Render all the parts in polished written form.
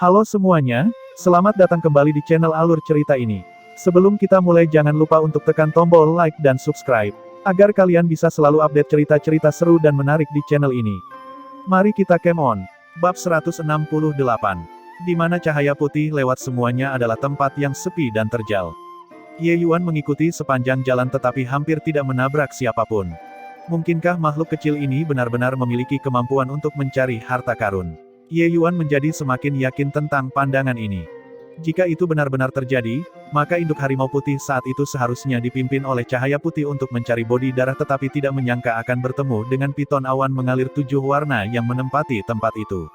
Halo semuanya, selamat datang kembali di channel Alur Cerita ini. Sebelum kita mulai jangan lupa untuk tekan tombol like dan subscribe, agar kalian bisa selalu update cerita-cerita seru dan menarik di channel ini. Mari kita game on. Bab 168. Di mana cahaya putih lewat semuanya adalah tempat yang sepi dan terjal. Ye Yuan mengikuti sepanjang jalan tetapi hampir tidak menabrak siapapun. Mungkinkah makhluk kecil ini benar-benar memiliki kemampuan untuk mencari harta karun? Ye Yuan menjadi semakin yakin tentang pandangan ini. Jika itu benar-benar terjadi, maka induk harimau putih saat itu seharusnya dipimpin oleh cahaya putih untuk mencari bodi darah tetapi tidak menyangka akan bertemu dengan piton awan mengalir 7 warna yang menempati tempat itu.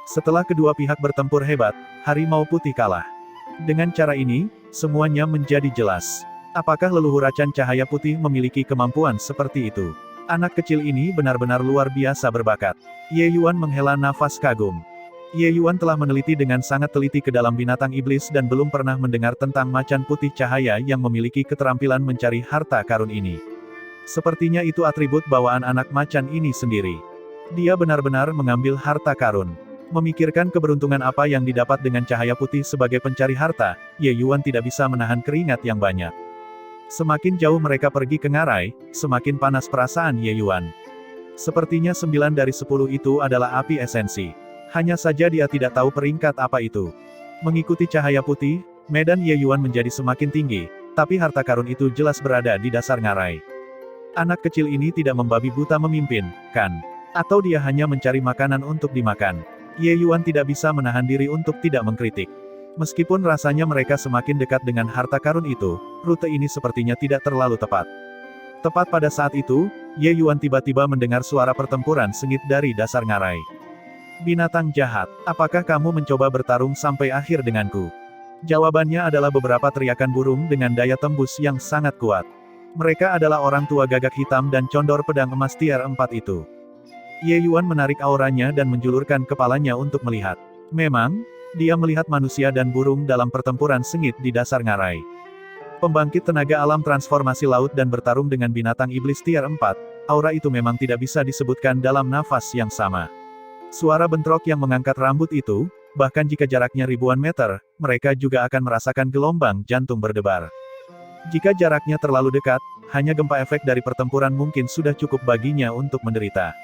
Setelah kedua pihak bertempur hebat, harimau putih kalah. Dengan cara ini, semuanya menjadi jelas. Apakah leluhur acan cahaya putih memiliki kemampuan seperti itu? Anak kecil ini benar-benar luar biasa berbakat. Ye Yuan menghela nafas kagum. Ye Yuan telah meneliti dengan sangat teliti ke dalam binatang iblis dan belum pernah mendengar tentang macan putih cahaya yang memiliki keterampilan mencari harta karun ini. Sepertinya itu atribut bawaan anak macan ini sendiri. Dia benar-benar mengambil harta karun. Memikirkan keberuntungan apa yang didapat dengan cahaya putih sebagai pencari harta, Ye Yuan tidak bisa menahan keringat yang banyak. Semakin jauh mereka pergi ke ngarai, semakin panas perasaan Ye Yuan. Sepertinya 9 dari 10 itu adalah api esensi. Hanya saja dia tidak tahu peringkat apa itu. Mengikuti cahaya putih, medan Ye Yuan menjadi semakin tinggi, tapi harta karun itu jelas berada di dasar ngarai. Anak kecil ini tidak membabi buta memimpin, kan? Atau dia hanya mencari makanan untuk dimakan? Ye Yuan tidak bisa menahan diri untuk tidak mengkritik. Meskipun rasanya mereka semakin dekat dengan harta karun itu, rute ini sepertinya tidak terlalu tepat. Tepat pada saat itu, Ye Yuan tiba-tiba mendengar suara pertempuran sengit dari dasar ngarai. Binatang jahat, apakah kamu mencoba bertarung sampai akhir denganku? Jawabannya adalah beberapa teriakan burung dengan daya tembus yang sangat kuat. Mereka adalah orang tua gagak hitam dan condor pedang emas tier 4 itu. Ye Yuan menarik auranya dan menjulurkan kepalanya untuk melihat. Memang, dia melihat manusia dan burung dalam pertempuran sengit di dasar ngarai. Pembangkit tenaga alam transformasi laut dan bertarung dengan binatang iblis tier 4, aura itu memang tidak bisa disebutkan dalam nafas yang sama. Suara bentrok yang mengangkat rambut itu, bahkan jika jaraknya ribuan meter, mereka juga akan merasakan gelombang jantung berdebar. Jika jaraknya terlalu dekat, hanya gempa efek dari pertempuran mungkin sudah cukup baginya untuk menderita.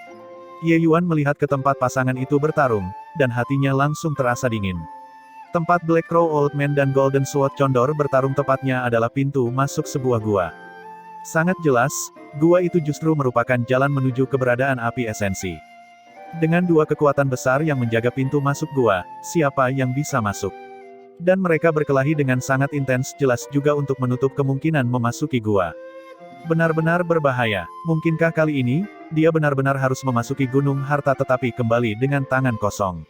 Ye Yuan melihat ke tempat pasangan itu bertarung, dan hatinya langsung terasa dingin. Tempat Black Crow Old Man dan Golden Sword Condor bertarung tepatnya adalah pintu masuk sebuah gua. Sangat jelas, gua itu justru merupakan jalan menuju keberadaan api esensi. Dengan dua kekuatan besar yang menjaga pintu masuk gua, siapa yang bisa masuk? Dan mereka berkelahi dengan sangat intens jelas juga untuk menutup kemungkinan memasuki gua. Benar-benar berbahaya. Mungkinkah kali ini, dia benar-benar harus memasuki gunung harta tetapi kembali dengan tangan kosong?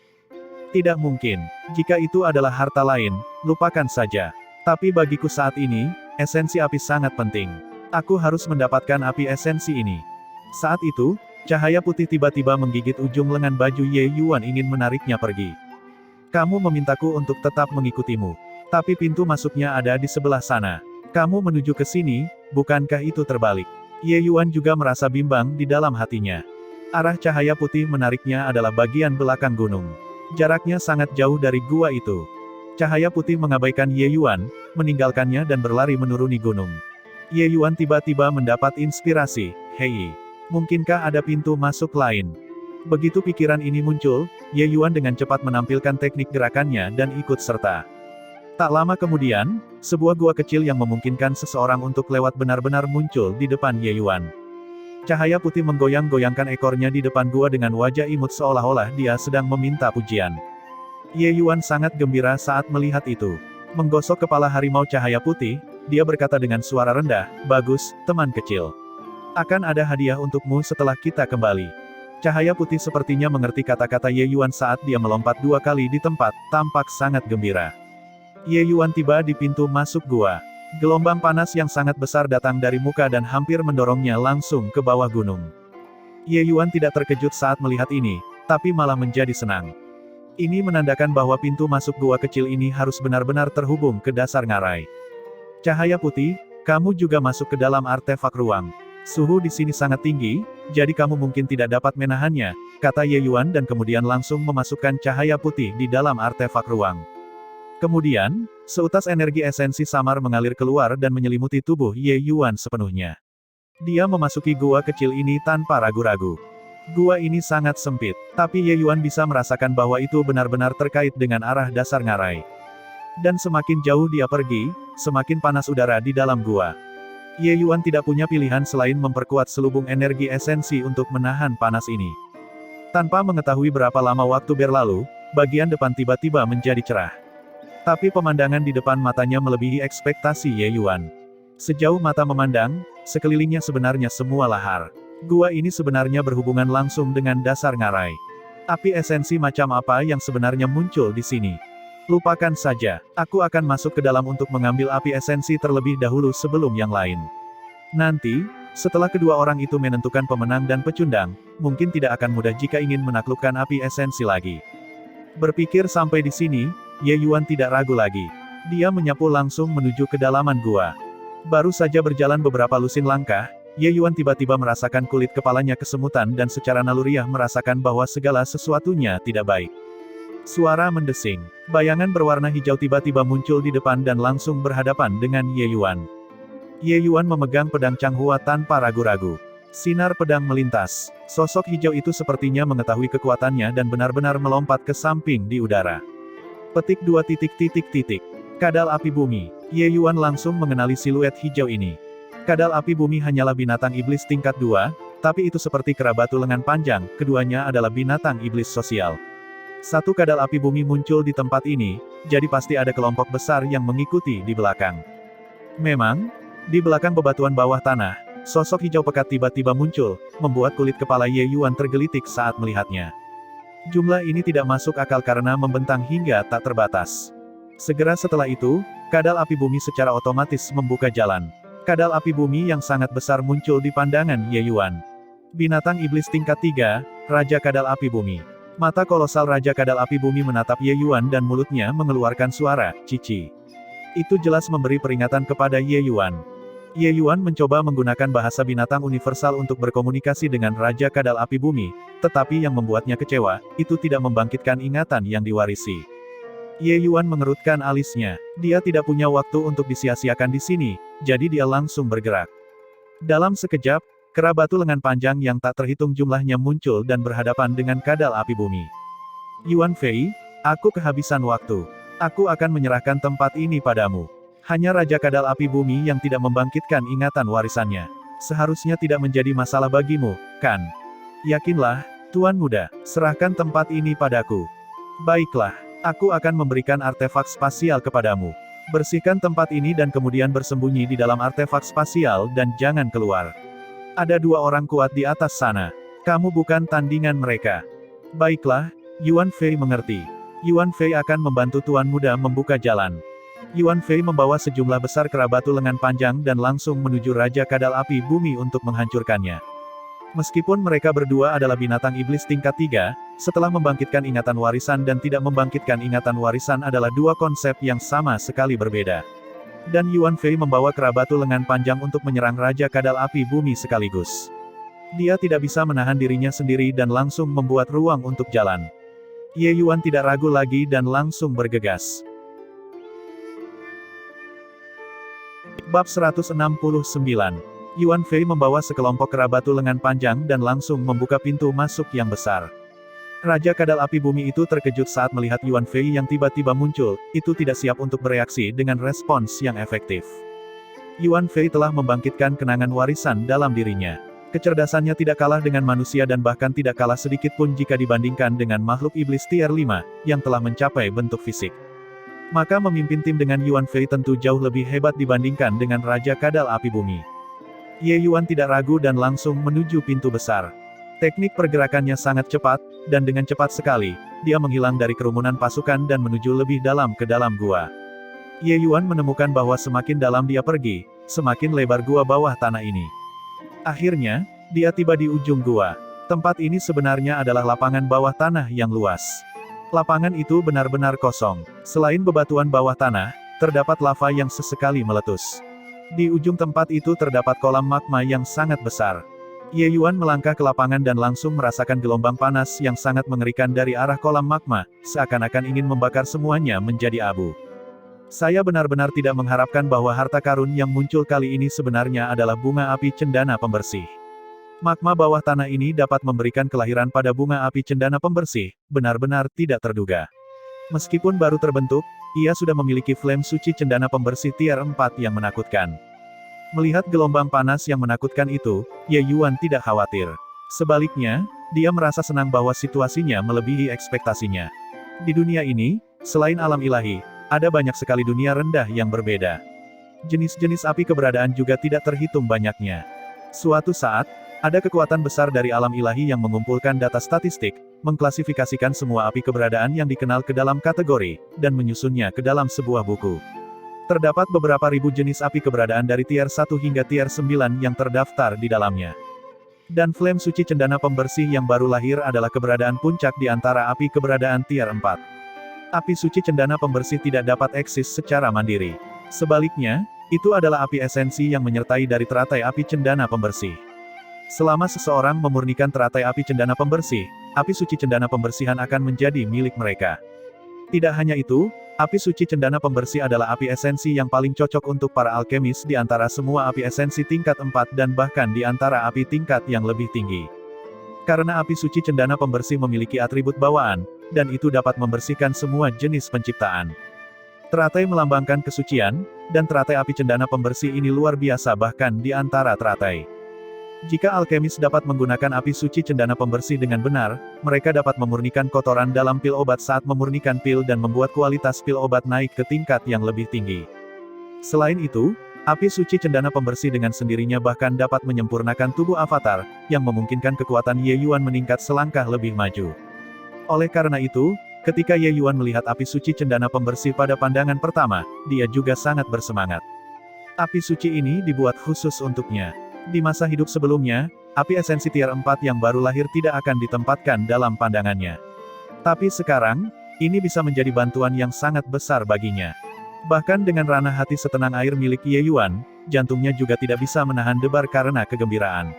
Tidak mungkin. Jika itu adalah harta lain, lupakan saja. Tapi bagiku saat ini, esensi api sangat penting. Aku harus mendapatkan api esensi ini. Saat itu, cahaya putih tiba-tiba menggigit ujung lengan baju Ye Yuan ingin menariknya pergi. Kamu memintaku untuk tetap mengikutimu. Tapi pintu masuknya ada di sebelah sana. Kamu menuju ke sini, bukankah itu terbalik? Ye Yuan juga merasa bimbang di dalam hatinya. Arah cahaya putih menariknya adalah bagian belakang gunung. Jaraknya sangat jauh dari gua itu. Cahaya putih mengabaikan Ye Yuan, meninggalkannya dan berlari menuruni gunung. Ye Yuan tiba-tiba mendapat inspirasi, hei, mungkinkah ada pintu masuk lain? Begitu pikiran ini muncul, Ye Yuan dengan cepat menampilkan teknik gerakannya dan ikut serta. Tak lama kemudian, sebuah gua kecil yang memungkinkan seseorang untuk lewat benar-benar muncul di depan Ye Yuan. Cahaya putih menggoyang-goyangkan ekornya di depan gua dengan wajah imut seolah-olah dia sedang meminta pujian. Ye Yuan sangat gembira saat melihat itu. Menggosok kepala harimau cahaya putih, dia berkata dengan suara rendah, "Bagus, teman kecil. Akan ada hadiah untukmu setelah kita kembali." Cahaya putih sepertinya mengerti kata-kata Ye Yuan saat dia melompat 2 kali di tempat, tampak sangat gembira. Ye Yuan tiba di pintu masuk gua. Gelombang panas yang sangat besar datang dari muka dan hampir mendorongnya langsung ke bawah gunung. Ye Yuan tidak terkejut saat melihat ini, tapi malah menjadi senang. Ini menandakan bahwa pintu masuk gua kecil ini harus benar-benar terhubung ke dasar ngarai. Cahaya putih, kamu juga masuk ke dalam artefak ruang. Suhu di sini sangat tinggi, jadi kamu mungkin tidak dapat menahannya, kata Ye Yuan dan kemudian langsung memasukkan cahaya putih di dalam artefak ruang. Kemudian, seutas energi esensi samar mengalir keluar dan menyelimuti tubuh Ye Yuan sepenuhnya. Dia memasuki gua kecil ini tanpa ragu-ragu. Gua ini sangat sempit, tapi Ye Yuan bisa merasakan bahwa itu benar-benar terkait dengan arah dasar ngarai. Dan semakin jauh dia pergi, semakin panas udara di dalam gua. Ye Yuan tidak punya pilihan selain memperkuat selubung energi esensi untuk menahan panas ini. Tanpa mengetahui berapa lama waktu berlalu, bagian depan tiba-tiba menjadi cerah. Tapi pemandangan di depan matanya melebihi ekspektasi Ye Yuan. Sejauh mata memandang, sekelilingnya sebenarnya semua lahar. Gua ini sebenarnya berhubungan langsung dengan dasar ngarai. Api esensi macam apa yang sebenarnya muncul di sini? Lupakan saja, aku akan masuk ke dalam untuk mengambil api esensi terlebih dahulu sebelum yang lain. Nanti, setelah kedua orang itu menentukan pemenang dan pecundang, mungkin tidak akan mudah jika ingin menaklukkan api esensi lagi. Berpikir sampai di sini, Ye Yuan tidak ragu lagi. Dia menyapu langsung menuju kedalaman gua. Baru saja berjalan beberapa lusin langkah, Ye Yuan tiba-tiba merasakan kulit kepalanya kesemutan dan secara naluriah merasakan bahwa segala sesuatunya tidak baik. Suara mendesing. Bayangan berwarna hijau tiba-tiba muncul di depan dan langsung berhadapan dengan Ye Yuan. Ye Yuan memegang pedang Changhua tanpa ragu-ragu. Sinar pedang melintas. Sosok hijau itu sepertinya mengetahui kekuatannya dan benar-benar melompat ke samping di udara. Petik 2. Kadal api bumi. Ye Yuan langsung mengenali siluet hijau ini. Kadal api bumi hanyalah binatang iblis tingkat 2, tapi itu seperti kerabatu lengan panjang, keduanya adalah binatang iblis sosial. Satu kadal api bumi muncul di tempat ini, jadi pasti ada kelompok besar yang mengikuti di belakang. Memang, di belakang bebatuan bawah tanah, sosok hijau pekat tiba-tiba muncul, membuat kulit kepala Ye Yuan tergelitik saat melihatnya. Jumlah ini tidak masuk akal karena membentang hingga tak terbatas. Segera setelah itu, kadal api bumi secara otomatis membuka jalan. Kadal api bumi yang sangat besar muncul di pandangan Ye Yuan. Binatang iblis tingkat 3, Raja Kadal Api Bumi. Mata kolosal Raja Kadal Api Bumi menatap Ye Yuan dan mulutnya mengeluarkan suara, cici. Itu jelas memberi peringatan kepada Ye Yuan. Ye Yuan mencoba menggunakan bahasa binatang universal untuk berkomunikasi dengan Raja Kadal Api Bumi, tetapi yang membuatnya kecewa, itu tidak membangkitkan ingatan yang diwarisi. Ye Yuan mengerutkan alisnya. Dia tidak punya waktu untuk disia-siakan di sini, jadi dia langsung bergerak. Dalam sekejap, kerabatu lengan panjang yang tak terhitung jumlahnya muncul dan berhadapan dengan kadal api bumi. Yuan Fei, aku kehabisan waktu. Aku akan menyerahkan tempat ini padamu. Hanya Raja Kadal Api Bumi yang tidak membangkitkan ingatan warisannya. Seharusnya tidak menjadi masalah bagimu, kan? Yakinlah, Tuan Muda, serahkan tempat ini padaku. Baiklah, aku akan memberikan artefak spasial kepadamu. Bersihkan tempat ini dan kemudian bersembunyi di dalam artefak spasial dan jangan keluar. Ada dua orang kuat di atas sana. Kamu bukan tandingan mereka. Baiklah, Yuan Fei mengerti. Yuan Fei akan membantu Tuan Muda membuka jalan. Yuan Fei membawa sejumlah besar kerabatu lengan panjang dan langsung menuju Raja Kadal Api Bumi untuk menghancurkannya. Meskipun mereka berdua adalah binatang iblis tingkat 3, setelah membangkitkan ingatan warisan dan tidak membangkitkan ingatan warisan adalah dua konsep yang sama sekali berbeda. Dan Yuan Fei membawa kerabatu lengan panjang untuk menyerang Raja Kadal Api Bumi sekaligus. Dia tidak bisa menahan dirinya sendiri dan langsung membuat ruang untuk jalan. Ye Yuan tidak ragu lagi dan langsung bergegas. Bab 169. Yuan Fei membawa sekelompok kerabatu lengan panjang dan langsung membuka pintu masuk yang besar. Raja Kadal Api Bumi itu terkejut saat melihat Yuan Fei yang tiba-tiba muncul, itu tidak siap untuk bereaksi dengan respons yang efektif. Yuan Fei telah membangkitkan kenangan warisan dalam dirinya. Kecerdasannya tidak kalah dengan manusia dan bahkan tidak kalah sedikit pun jika dibandingkan dengan makhluk iblis tier 5, yang telah mencapai bentuk fisik. Maka memimpin tim dengan Yuan Fei tentu jauh lebih hebat dibandingkan dengan Raja Kadal Api Bumi. Ye Yuan tidak ragu dan langsung menuju pintu besar. Teknik pergerakannya sangat cepat, dan dengan cepat sekali, dia menghilang dari kerumunan pasukan dan menuju lebih dalam ke dalam gua. Ye Yuan menemukan bahwa semakin dalam dia pergi, semakin lebar gua bawah tanah ini. Akhirnya, dia tiba di ujung gua. Tempat ini sebenarnya adalah lapangan bawah tanah yang luas. Lapangan itu benar-benar kosong. Selain bebatuan bawah tanah, terdapat lava yang sesekali meletus. Di ujung tempat itu terdapat kolam magma yang sangat besar. Ye Yuan melangkah ke lapangan dan langsung merasakan gelombang panas yang sangat mengerikan dari arah kolam magma, seakan-akan ingin membakar semuanya menjadi abu. Saya benar-benar tidak mengharapkan bahwa harta karun yang muncul kali ini sebenarnya adalah bunga api cendana pembersih. Magma bawah tanah ini dapat memberikan kelahiran pada bunga api cendana pembersih, benar-benar tidak terduga. Meskipun baru terbentuk, ia sudah memiliki flame suci cendana pembersih tier 4 yang menakutkan. Melihat gelombang panas yang menakutkan itu, Ye Yuan tidak khawatir. Sebaliknya, dia merasa senang bahwa situasinya melebihi ekspektasinya. Di dunia ini, selain alam ilahi, ada banyak sekali dunia rendah yang berbeda. Jenis-jenis api keberadaan juga tidak terhitung banyaknya. Suatu saat, ada kekuatan besar dari alam ilahi yang mengumpulkan data statistik, mengklasifikasikan semua api keberadaan yang dikenal ke dalam kategori, dan menyusunnya ke dalam sebuah buku. Terdapat beberapa ribu jenis api keberadaan dari tier 1 hingga tier 9 yang terdaftar di dalamnya. Dan flame suci cendana pembersih yang baru lahir adalah keberadaan puncak di antara api keberadaan tier 4. Api suci cendana pembersih tidak dapat eksis secara mandiri. Sebaliknya, itu adalah api esensi yang menyertai dari teratai api cendana pembersih. Selama seseorang memurnikan teratai api cendana pembersih, api suci cendana pembersihan akan menjadi milik mereka. Tidak hanya itu, api suci cendana pembersih adalah api esensi yang paling cocok untuk para alkemis di antara semua api esensi tingkat 4 dan bahkan di antara api tingkat yang lebih tinggi. Karena api suci cendana pembersih memiliki atribut bawaan, dan itu dapat membersihkan semua jenis penciptaan. Teratai melambangkan kesucian, dan teratai api cendana pembersih ini luar biasa bahkan di antara teratai. Jika alkemis dapat menggunakan api suci cendana pembersih dengan benar, mereka dapat memurnikan kotoran dalam pil obat saat memurnikan pil dan membuat kualitas pil obat naik ke tingkat yang lebih tinggi. Selain itu, api suci cendana pembersih dengan sendirinya bahkan dapat menyempurnakan tubuh avatar, yang memungkinkan kekuatan Ye Yuan meningkat selangkah lebih maju. Oleh karena itu, ketika Ye Yuan melihat api suci cendana pembersih pada pandangan pertama, dia juga sangat bersemangat. Api suci ini dibuat khusus untuknya. Di masa hidup sebelumnya, api esensi tier 4 yang baru lahir tidak akan ditempatkan dalam pandangannya. Tapi sekarang, ini bisa menjadi bantuan yang sangat besar baginya. Bahkan dengan ranah hati setenang air milik Ye Yuan, jantungnya juga tidak bisa menahan debar karena kegembiraan.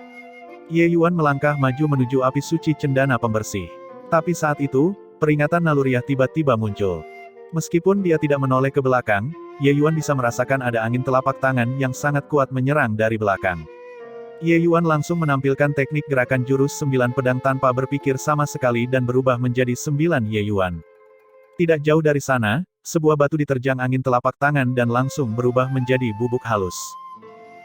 Ye Yuan melangkah maju menuju api suci cendana pembersih. Tapi saat itu, peringatan naluriah tiba-tiba muncul. Meskipun dia tidak menoleh ke belakang, Ye Yuan bisa merasakan ada angin telapak tangan yang sangat kuat menyerang dari belakang. Ye Yuan langsung menampilkan teknik gerakan jurus 9 pedang tanpa berpikir sama sekali dan berubah menjadi 9 Ye Yuan. Tidak jauh dari sana, sebuah batu diterjang angin telapak tangan dan langsung berubah menjadi bubuk halus.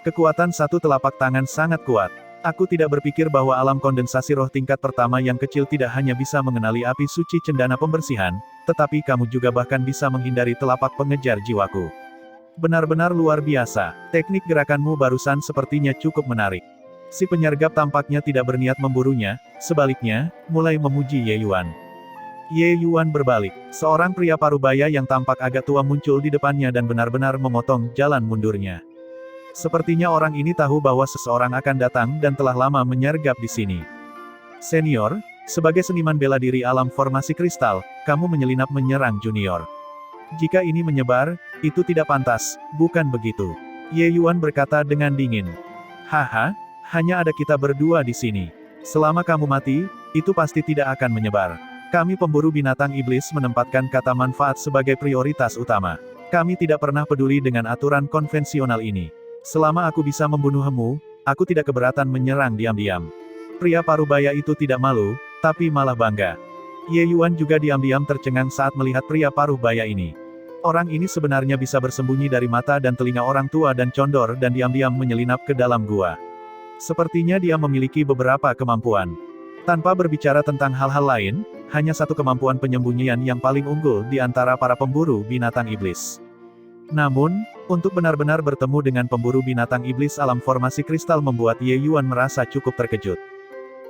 Kekuatan satu telapak tangan sangat kuat. Aku tidak berpikir bahwa alam kondensasi roh tingkat pertama yang kecil tidak hanya bisa mengenali api suci cendana pembersihan, tetapi kamu juga bahkan bisa menghindari telapak pengejar jiwaku. Benar-benar luar biasa, teknik gerakanmu barusan sepertinya cukup menarik. Si penyergap tampaknya tidak berniat memburunya, sebaliknya, mulai memuji Ye Yuan. Ye Yuan berbalik, seorang pria parubaya yang tampak agak tua muncul di depannya dan benar-benar memotong jalan mundurnya. Sepertinya orang ini tahu bahwa seseorang akan datang dan telah lama menyergap di sini. Senior, sebagai seniman bela diri alam formasi kristal, kamu menyelinap menyerang junior. Jika ini menyebar, itu tidak pantas, bukan begitu? Ye Yuan berkata dengan dingin. Haha, hanya ada kita berdua di sini. Selama kamu mati, itu pasti tidak akan menyebar. Kami pemburu binatang iblis menempatkan kata manfaat sebagai prioritas utama. Kami tidak pernah peduli dengan aturan konvensional ini. Selama aku bisa membunuhmu, aku tidak keberatan menyerang diam-diam. Pria parubaya itu tidak malu, tapi malah bangga. Ye Yuan juga diam-diam tercengang saat melihat pria parubaya ini. Orang ini sebenarnya bisa bersembunyi dari mata dan telinga orang tua dan condor dan diam-diam menyelinap ke dalam gua. Sepertinya dia memiliki beberapa kemampuan. Tanpa berbicara tentang hal-hal lain, hanya satu kemampuan penyembunyian yang paling unggul di antara para pemburu binatang iblis. Namun, untuk benar-benar bertemu dengan pemburu binatang iblis alam formasi kristal membuat Ye Yuan merasa cukup terkejut.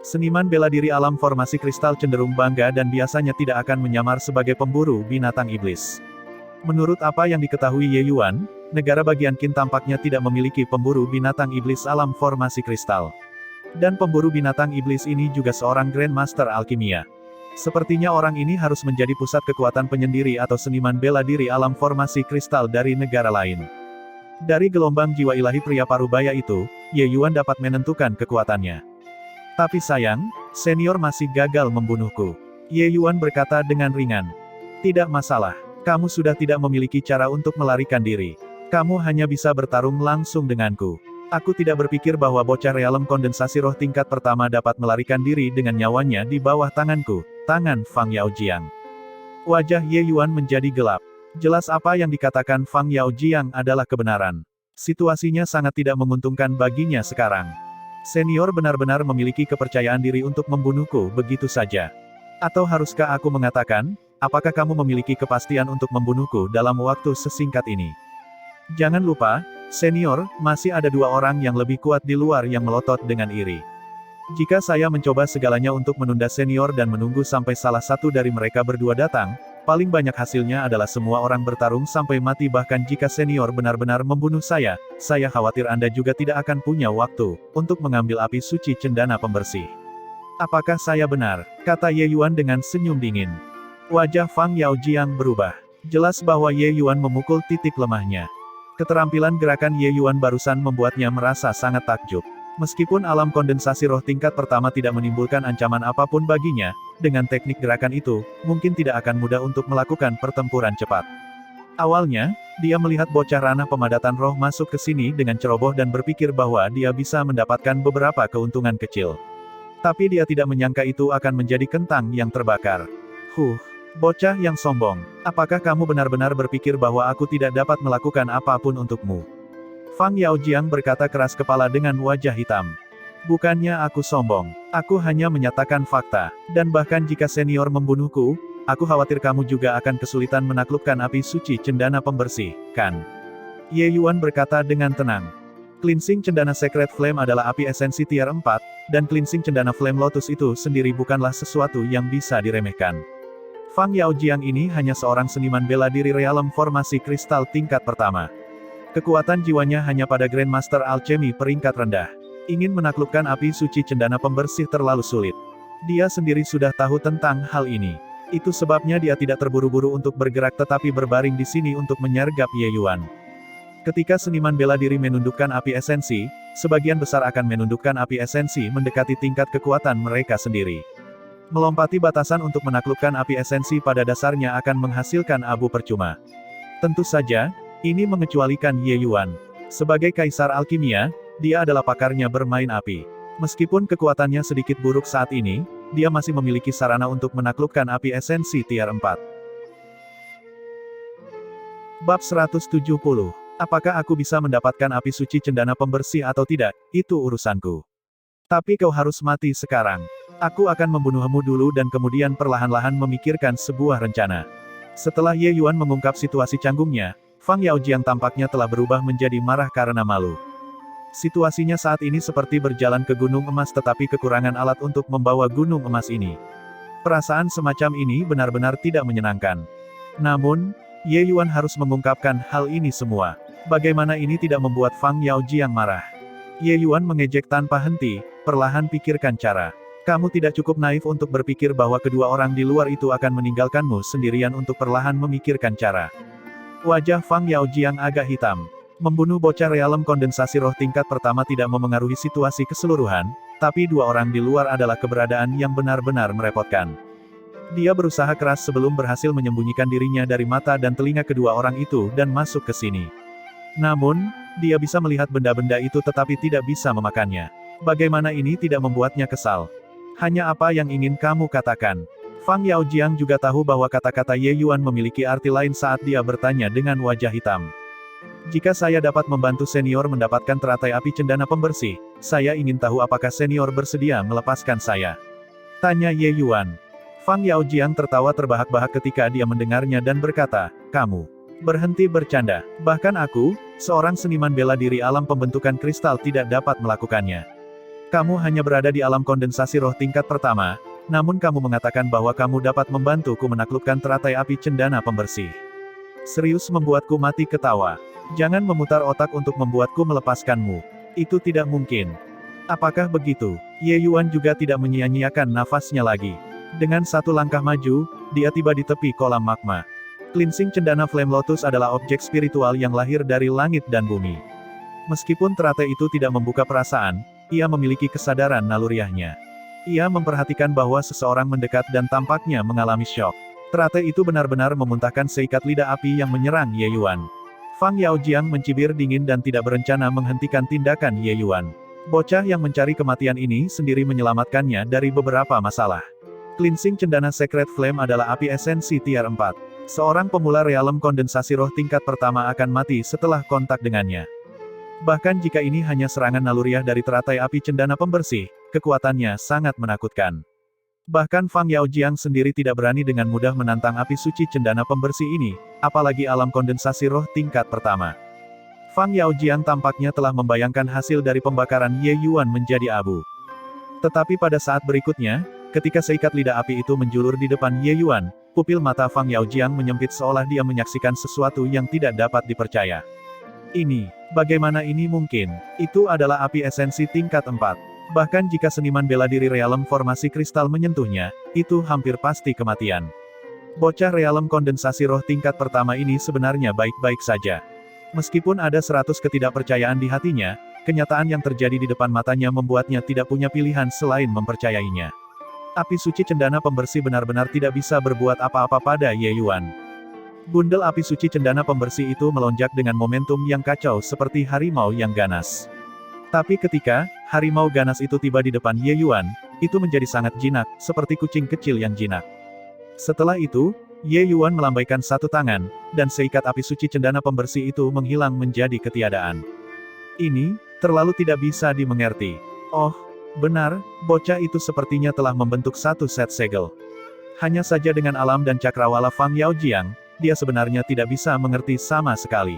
Seniman bela diri alam formasi kristal cenderung bangga dan biasanya tidak akan menyamar sebagai pemburu binatang iblis. Menurut apa yang diketahui Ye Yuan, negara bagian Qin tampaknya tidak memiliki pemburu binatang iblis alam formasi kristal. Dan pemburu binatang iblis ini juga seorang Grandmaster Alkimia. Sepertinya orang ini harus menjadi pusat kekuatan penyendiri atau seniman bela diri alam formasi kristal dari negara lain. Dari gelombang jiwa ilahi pria parubaya itu, Ye Yuan dapat menentukan kekuatannya. Tapi sayang, senior masih gagal membunuhku. Ye Yuan berkata dengan ringan. Tidak masalah. Kamu sudah tidak memiliki cara untuk melarikan diri. Kamu hanya bisa bertarung langsung denganku. Aku tidak berpikir bahwa bocah realem kondensasi roh tingkat pertama dapat melarikan diri dengan nyawanya di bawah tanganku, tangan Fang Yaojiang. Wajah Ye Yuan menjadi gelap. Jelas apa yang dikatakan Fang Yaojiang adalah kebenaran. Situasinya sangat tidak menguntungkan baginya sekarang. Senior benar-benar memiliki kepercayaan diri untuk membunuhku begitu saja. Atau haruskah aku mengatakan, apakah kamu memiliki kepastian untuk membunuhku dalam waktu sesingkat ini? Jangan lupa, senior, masih ada dua orang yang lebih kuat di luar yang melotot dengan iri. Jika saya mencoba segalanya untuk menunda senior dan menunggu sampai salah satu dari mereka berdua datang, paling banyak hasilnya adalah semua orang bertarung sampai mati. Bahkan jika senior benar-benar membunuh saya khawatir Anda juga tidak akan punya waktu untuk mengambil api suci cendana pembersih. Apakah saya benar? Kata Ye Yuan dengan senyum dingin. Wajah Fang Yaojiang berubah. Jelas bahwa Ye Yuan memukul titik lemahnya. Keterampilan gerakan Ye Yuan barusan membuatnya merasa sangat takjub. Meskipun alam kondensasi roh tingkat pertama tidak menimbulkan ancaman apapun baginya, dengan teknik gerakan itu, mungkin tidak akan mudah untuk melakukan pertempuran cepat. Awalnya, dia melihat bocah ranah pemadatan roh masuk ke sini dengan ceroboh dan berpikir bahwa dia bisa mendapatkan beberapa keuntungan kecil. Tapi dia tidak menyangka itu akan menjadi kentang yang terbakar. Bocah yang sombong, apakah kamu benar-benar berpikir bahwa aku tidak dapat melakukan apapun untukmu? Fang Yaojiang berkata keras kepala dengan wajah hitam. Bukannya aku sombong, aku hanya menyatakan fakta, dan bahkan jika senior membunuhku, aku khawatir kamu juga akan kesulitan menaklukkan api suci cendana pembersih, kan? Ye Yuan berkata dengan tenang. Cleansing cendana Sacred Flame adalah api esensi tier 4, dan cleansing cendana Flame Lotus itu sendiri bukanlah sesuatu yang bisa diremehkan. Fang Yaojiang ini hanya seorang seniman bela diri realem formasi kristal tingkat pertama. Kekuatan jiwanya hanya pada Grandmaster Alchemy peringkat rendah. Ingin menaklukkan api suci cendana pembersih terlalu sulit. Dia sendiri sudah tahu tentang hal ini. Itu sebabnya dia tidak terburu-buru untuk bergerak tetapi berbaring di sini untuk menyergap Ye Yuan. Ketika seniman bela diri menundukkan api esensi, sebagian besar akan menundukkan api esensi mendekati tingkat kekuatan mereka sendiri. Melompati batasan untuk menaklukkan api esensi pada dasarnya akan menghasilkan abu percuma. Tentu saja, ini mengecualikan Ye Yuan. Sebagai kaisar alkimia, dia adalah pakarnya bermain api. Meskipun kekuatannya sedikit buruk saat ini, dia masih memiliki sarana untuk menaklukkan api esensi tier 4. Bab 170. Apakah aku bisa mendapatkan api suci cendana pembersih atau tidak, itu urusanku. Tapi kau harus mati sekarang. Aku akan membunuhmu dulu dan kemudian perlahan-lahan memikirkan sebuah rencana. Setelah Ye Yuan mengungkap situasi canggungnya, Fang Yaojiang tampaknya telah berubah menjadi marah karena malu. Situasinya saat ini seperti berjalan ke Gunung Emas tetapi kekurangan alat untuk membawa Gunung Emas ini. Perasaan semacam ini benar-benar tidak menyenangkan. Namun, Ye Yuan harus mengungkapkan hal ini semua. Bagaimana ini tidak membuat Fang Yaojiang marah? Ye Yuan mengejek tanpa henti, perlahan pikirkan cara. Kamu tidak cukup naif untuk berpikir bahwa kedua orang di luar itu akan meninggalkanmu sendirian untuk perlahan memikirkan cara. Wajah Fang Yaojiang agak hitam. Membunuh bocah realem kondensasi roh tingkat pertama tidak memengaruhi situasi keseluruhan, tapi dua orang di luar adalah keberadaan yang benar-benar merepotkan. Dia berusaha keras sebelum berhasil menyembunyikan dirinya dari mata dan telinga kedua orang itu dan masuk ke sini. Namun, dia bisa melihat benda-benda itu tetapi tidak bisa memakannya. Bagaimana ini tidak membuatnya kesal? Hanya apa yang ingin kamu katakan? Fang Yaojiang juga tahu bahwa kata-kata Ye Yuan memiliki arti lain saat dia bertanya dengan wajah hitam. Jika saya dapat membantu senior mendapatkan teratai api cendana pembersih, saya ingin tahu apakah senior bersedia melepaskan saya. Tanya Ye Yuan. Fang Yaojiang tertawa terbahak-bahak ketika dia mendengarnya dan berkata, kamu berhenti bercanda. Bahkan aku, seorang seniman bela diri alam pembentukan kristal tidak dapat melakukannya. Kamu hanya berada di alam kondensasi roh tingkat pertama, namun kamu mengatakan bahwa kamu dapat membantuku menaklukkan teratai api cendana pembersih. Serius membuatku mati ketawa. Jangan memutar otak untuk membuatku melepaskanmu. Itu tidak mungkin. Apakah begitu? Ye Yuan juga tidak menyia-nyiakan nafasnya lagi. Dengan satu langkah maju, dia tiba di tepi kolam magma. Cleansing Cendana Flame Lotus adalah objek spiritual yang lahir dari langit dan bumi. Meskipun teratai itu tidak membuka perasaan, ia memiliki kesadaran naluriahnya. Ia memperhatikan bahwa seseorang mendekat dan tampaknya mengalami syok. Teratai itu benar-benar memuntahkan seikat lidah api yang menyerang Ye Yuan. Fang Yaojiang mencibir dingin dan tidak berencana menghentikan tindakan Ye Yuan. Bocah yang mencari kematian ini sendiri menyelamatkannya dari beberapa masalah. Cleansing Cendana Sacred Flame adalah api esensi tier 4. Seorang pemula realem kondensasi roh tingkat pertama akan mati setelah kontak dengannya. Bahkan jika ini hanya serangan naluriah dari teratai api cendana pembersih, kekuatannya sangat menakutkan. Bahkan Fang Yaojiang sendiri tidak berani dengan mudah menantang api suci cendana pembersih ini, apalagi alam kondensasi roh tingkat pertama. Fang Yaojiang tampaknya telah membayangkan hasil dari pembakaran Ye Yuan menjadi abu. Tetapi pada saat berikutnya, ketika seikat lidah api itu menjulur di depan Ye Yuan, pupil mata Fang Yaojiang menyempit seolah dia menyaksikan sesuatu yang tidak dapat dipercaya. Bagaimana ini mungkin? Itu adalah api esensi tingkat 4. Bahkan jika seniman bela diri realem formasi kristal menyentuhnya, itu hampir pasti kematian. Bocah realem kondensasi roh tingkat pertama ini sebenarnya baik-baik saja. Meskipun ada 100 ketidakpercayaan di hatinya, kenyataan yang terjadi di depan matanya membuatnya tidak punya pilihan selain mempercayainya. Api suci cendana pembersih benar-benar tidak bisa berbuat apa-apa pada Ye Yuan. Bundel api suci cendana pembersih itu melonjak dengan momentum yang kacau seperti harimau yang ganas. Tapi ketika harimau ganas itu tiba di depan Ye Yuan, itu menjadi sangat jinak, seperti kucing kecil yang jinak. Setelah itu, Ye Yuan melambaikan satu tangan, dan seikat api suci cendana pembersih itu menghilang menjadi ketiadaan. Ini terlalu tidak bisa dimengerti. Oh, benar, bocah itu sepertinya telah membentuk satu set segel. Hanya saja dengan alam dan cakrawala Fang Yaojiang, dia sebenarnya tidak bisa mengerti sama sekali.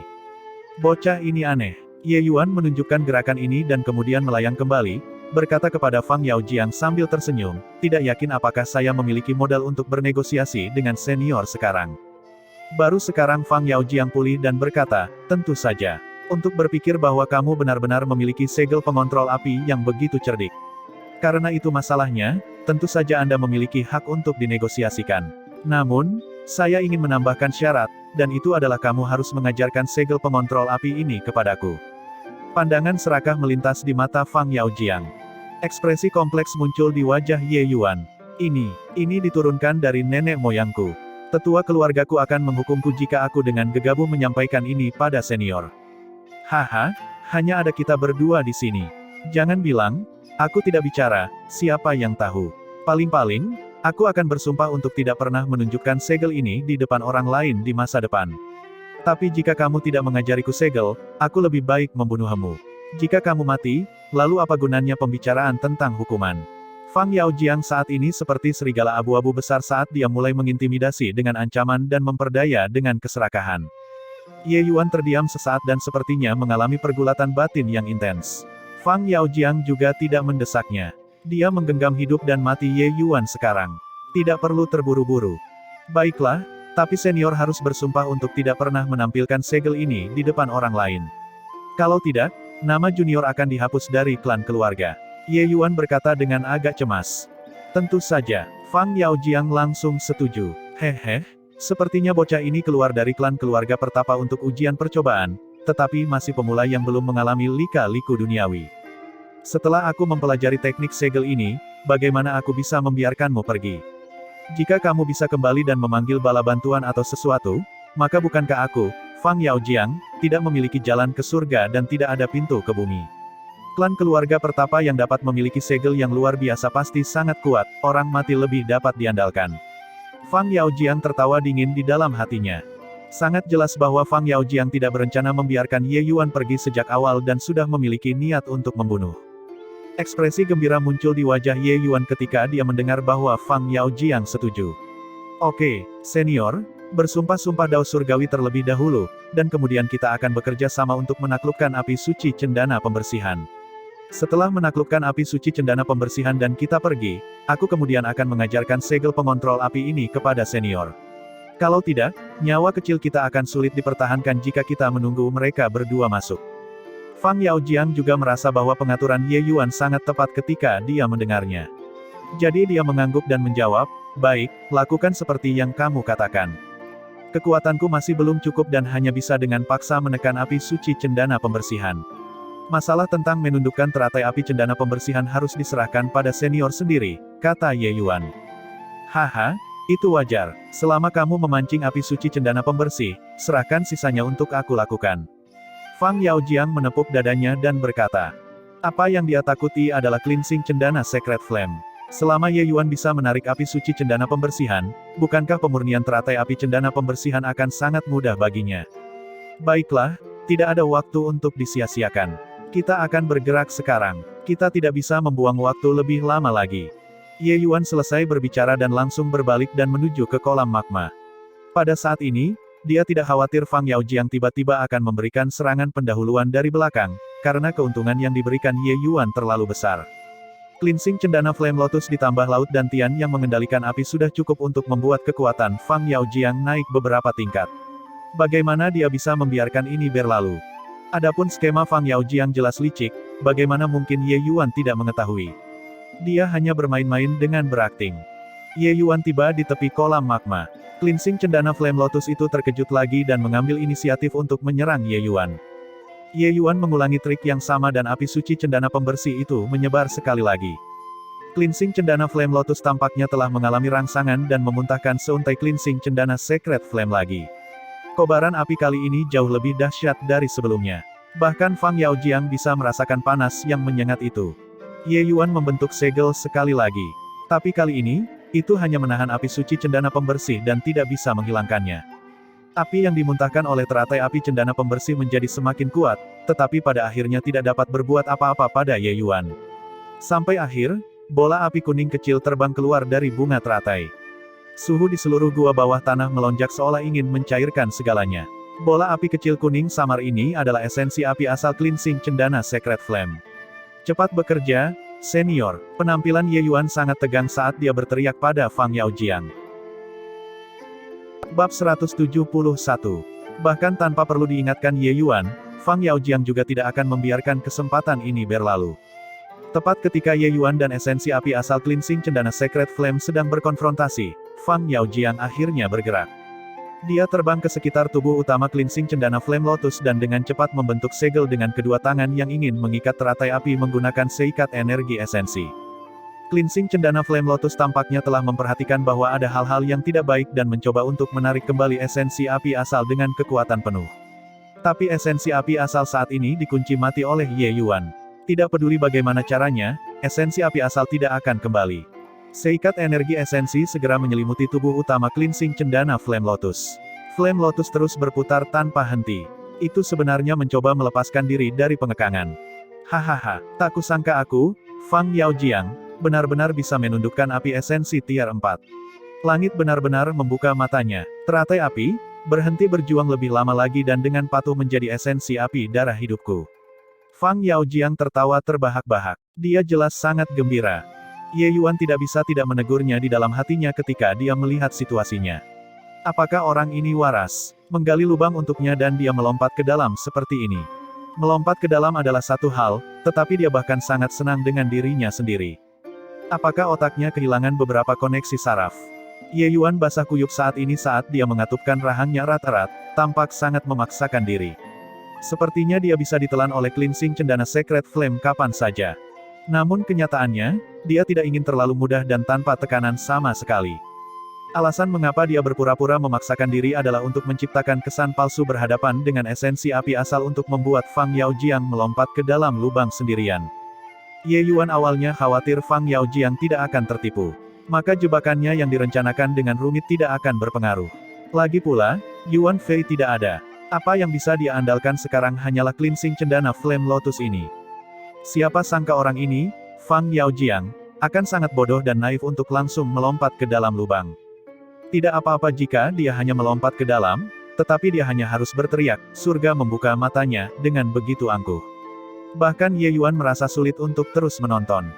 Bocah ini aneh. Ye Yuan menunjukkan gerakan ini dan kemudian melayang kembali, berkata kepada Fang Yaojiang sambil tersenyum, tidak yakin apakah saya memiliki modal untuk bernegosiasi dengan senior sekarang. Baru sekarang Fang Yaojiang pulih dan berkata, tentu saja. Untuk berpikir bahwa kamu benar-benar memiliki segel pengontrol api yang begitu cerdik. Karena itu masalahnya, tentu saja Anda memiliki hak untuk dinegosiasikan. Namun, saya ingin menambahkan syarat, dan itu adalah kamu harus mengajarkan segel pengontrol api ini kepadaku. Pandangan serakah melintas di mata Fang Yaojiang. Ekspresi kompleks muncul di wajah Ye Yuan. Ini diturunkan dari nenek moyangku. Tetua keluargaku akan menghukumku jika aku dengan gegabah menyampaikan ini pada senior. Haha, hanya ada kita berdua di sini. Jangan bilang, aku tidak bicara, siapa yang tahu. Paling-paling, aku akan bersumpah untuk tidak pernah menunjukkan segel ini di depan orang lain di masa depan. Tapi jika kamu tidak mengajariku segel, aku lebih baik membunuhmu. Jika kamu mati, lalu apa gunanya pembicaraan tentang hukuman? Fang Yaojiang saat ini seperti serigala abu-abu besar saat dia mulai mengintimidasi dengan ancaman dan memperdaya dengan keserakahan. Ye Yuan terdiam sesaat dan sepertinya mengalami pergulatan batin yang intens. Fang Yaojiang juga tidak mendesaknya. Dia menggenggam hidup dan mati Ye Yuan sekarang. Tidak perlu terburu-buru. Baiklah, tapi senior harus bersumpah untuk tidak pernah menampilkan segel ini di depan orang lain. Kalau tidak, nama junior akan dihapus dari klan keluarga. Ye Yuan berkata dengan agak cemas. Tentu saja, Fang Yaojiang langsung setuju. Hehe, sepertinya bocah ini keluar dari klan keluarga pertapa untuk ujian percobaan, tetapi masih pemula yang belum mengalami lika-liku duniawi. Setelah aku mempelajari teknik segel ini, bagaimana aku bisa membiarkanmu pergi? Jika kamu bisa kembali dan memanggil bala bantuan atau sesuatu, maka bukankah aku, Fang Yaojiang, tidak memiliki jalan ke surga dan tidak ada pintu ke bumi? Klan keluarga pertapa yang dapat memiliki segel yang luar biasa pasti sangat kuat, orang mati lebih dapat diandalkan. Fang Yaojiang tertawa dingin di dalam hatinya. Sangat jelas bahwa Fang Yaojiang tidak berencana membiarkan Ye Yuan pergi sejak awal dan sudah memiliki niat untuk membunuh. Ekspresi gembira muncul di wajah Ye Yuan ketika dia mendengar bahwa Fang Yaojiang setuju. Oke, senior, bersumpah-sumpah dao surgawi terlebih dahulu, dan kemudian kita akan bekerja sama untuk menaklukkan api suci cendana pembersihan. Setelah menaklukkan api suci cendana pembersihan dan kita pergi, aku kemudian akan mengajarkan segel pengontrol api ini kepada senior. Kalau tidak, nyawa kecil kita akan sulit dipertahankan jika kita menunggu mereka berdua masuk. Fang Yaojiang juga merasa bahwa pengaturan Ye Yuan sangat tepat ketika dia mendengarnya. Jadi dia mengangguk dan menjawab, baik, lakukan seperti yang kamu katakan. Kekuatanku masih belum cukup dan hanya bisa dengan paksa menekan api suci cendana pembersihan. Masalah tentang menundukkan teratai api cendana pembersihan harus diserahkan pada senior sendiri, kata Ye Yuan. Haha, itu wajar. Selama kamu memancing api suci cendana pembersih, serahkan sisanya untuk aku lakukan. Fang Yaojiang menepuk dadanya dan berkata, apa yang dia takuti adalah cleansing cendana Sacred Flame. Selama Ye Yuan bisa menarik api suci cendana pembersihan, bukankah pemurnian teratai api cendana pembersihan akan sangat mudah baginya? Baiklah, tidak ada waktu untuk disia-siakan. Kita akan bergerak sekarang. Kita tidak bisa membuang waktu lebih lama lagi. Ye Yuan selesai berbicara dan langsung berbalik dan menuju ke kolam magma. Pada saat ini, dia tidak khawatir Fang Yaojiang tiba-tiba akan memberikan serangan pendahuluan dari belakang, karena keuntungan yang diberikan Ye Yuan terlalu besar. Cleansing cendana Flame Lotus ditambah Laut dan Tian yang mengendalikan api sudah cukup untuk membuat kekuatan Fang Yaojiang naik beberapa tingkat. Bagaimana dia bisa membiarkan ini berlalu? Adapun skema Fang Yaojiang jelas licik, bagaimana mungkin Ye Yuan tidak mengetahui? Dia hanya bermain-main dengan berakting. Ye Yuan tiba di tepi kolam magma. Cleansing cendana Flame Lotus itu terkejut lagi dan mengambil inisiatif untuk menyerang Ye Yuan. Ye Yuan mengulangi trik yang sama dan api suci cendana pembersih itu menyebar sekali lagi. Cleansing cendana Flame Lotus tampaknya telah mengalami rangsangan dan memuntahkan seuntai cleansing cendana Sacred Flame lagi. Kobaran api kali ini jauh lebih dahsyat dari sebelumnya. Bahkan Fang Yaojiang bisa merasakan panas yang menyengat itu. Ye Yuan membentuk segel sekali lagi. Tapi kali ini, itu hanya menahan api suci cendana pembersih dan tidak bisa menghilangkannya. Api yang dimuntahkan oleh teratai api cendana pembersih menjadi semakin kuat, tetapi pada akhirnya tidak dapat berbuat apa-apa pada Ye Yuan. Sampai akhir, bola api kuning kecil terbang keluar dari bunga teratai. Suhu di seluruh gua bawah tanah melonjak seolah ingin mencairkan segalanya. Bola api kecil kuning samar ini adalah esensi api asal cleansing cendana Sacred Flame. Cepat bekerja, senior. Penampilan Ye Yuan sangat tegang saat dia berteriak pada Fang Yaojiang. Bab 171. Bahkan tanpa perlu diingatkan Ye Yuan, Fang Yaojiang juga tidak akan membiarkan kesempatan ini berlalu. Tepat ketika Ye Yuan dan esensi api asal cleansing cendana Sacred Flame sedang berkonfrontasi, Fang Yaojiang akhirnya bergerak. Dia terbang ke sekitar tubuh utama cleansing cendana Flame Lotus dan dengan cepat membentuk segel dengan kedua tangan yang ingin mengikat teratai api menggunakan seikat energi esensi. Cleansing cendana Flame Lotus tampaknya telah memperhatikan bahwa ada hal-hal yang tidak baik dan mencoba untuk menarik kembali esensi api asal dengan kekuatan penuh. Tapi esensi api asal saat ini dikunci mati oleh Ye Yuan. Tidak peduli bagaimana caranya, esensi api asal tidak akan kembali. Seikat energi esensi segera menyelimuti tubuh utama cleansing cendana Flame Lotus. Flame Lotus terus berputar tanpa henti. Itu sebenarnya mencoba melepaskan diri dari pengekangan. Hahaha, tak kusangka aku, Fang Yaojiang, benar-benar bisa menundukkan api esensi tier 4. Langit benar-benar membuka matanya. Teratai api, berhenti berjuang lebih lama lagi dan dengan patuh menjadi esensi api darah hidupku. Fang Yaojiang tertawa terbahak-bahak. Dia jelas sangat gembira. Ye Yuan tidak bisa tidak menegurnya di dalam hatinya ketika dia melihat situasinya. Apakah orang ini waras? Menggali lubang untuknya dan dia melompat ke dalam seperti ini. Melompat ke dalam adalah satu hal, tetapi dia bahkan sangat senang dengan dirinya sendiri. Apakah otaknya kehilangan beberapa koneksi saraf? Ye Yuan basah kuyup saat ini saat dia mengatupkan rahangnya erat-erat, tampak sangat memaksakan diri. Sepertinya dia bisa ditelan oleh cleansing cendana Sacred Flame kapan saja. Namun kenyataannya, dia tidak ingin terlalu mudah dan tanpa tekanan sama sekali. Alasan mengapa dia berpura-pura memaksakan diri adalah untuk menciptakan kesan palsu berhadapan dengan esensi api asal untuk membuat Fang Yaojiang melompat ke dalam lubang sendirian. Ye Yuan awalnya khawatir Fang Yaojiang tidak akan tertipu. Maka jebakannya yang direncanakan dengan rumit tidak akan berpengaruh. Lagi pula, Yuan Fei tidak ada. Apa yang bisa dia andalkan sekarang hanyalah cleansing cendana Flame Lotus ini. Siapa sangka orang ini, Fang Yaojiang, akan sangat bodoh dan naif untuk langsung melompat ke dalam lubang. Tidak apa-apa jika dia hanya melompat ke dalam, tetapi dia hanya harus berteriak, surga membuka matanya, dengan begitu angkuh. Bahkan Ye Yuan merasa sulit untuk terus menonton.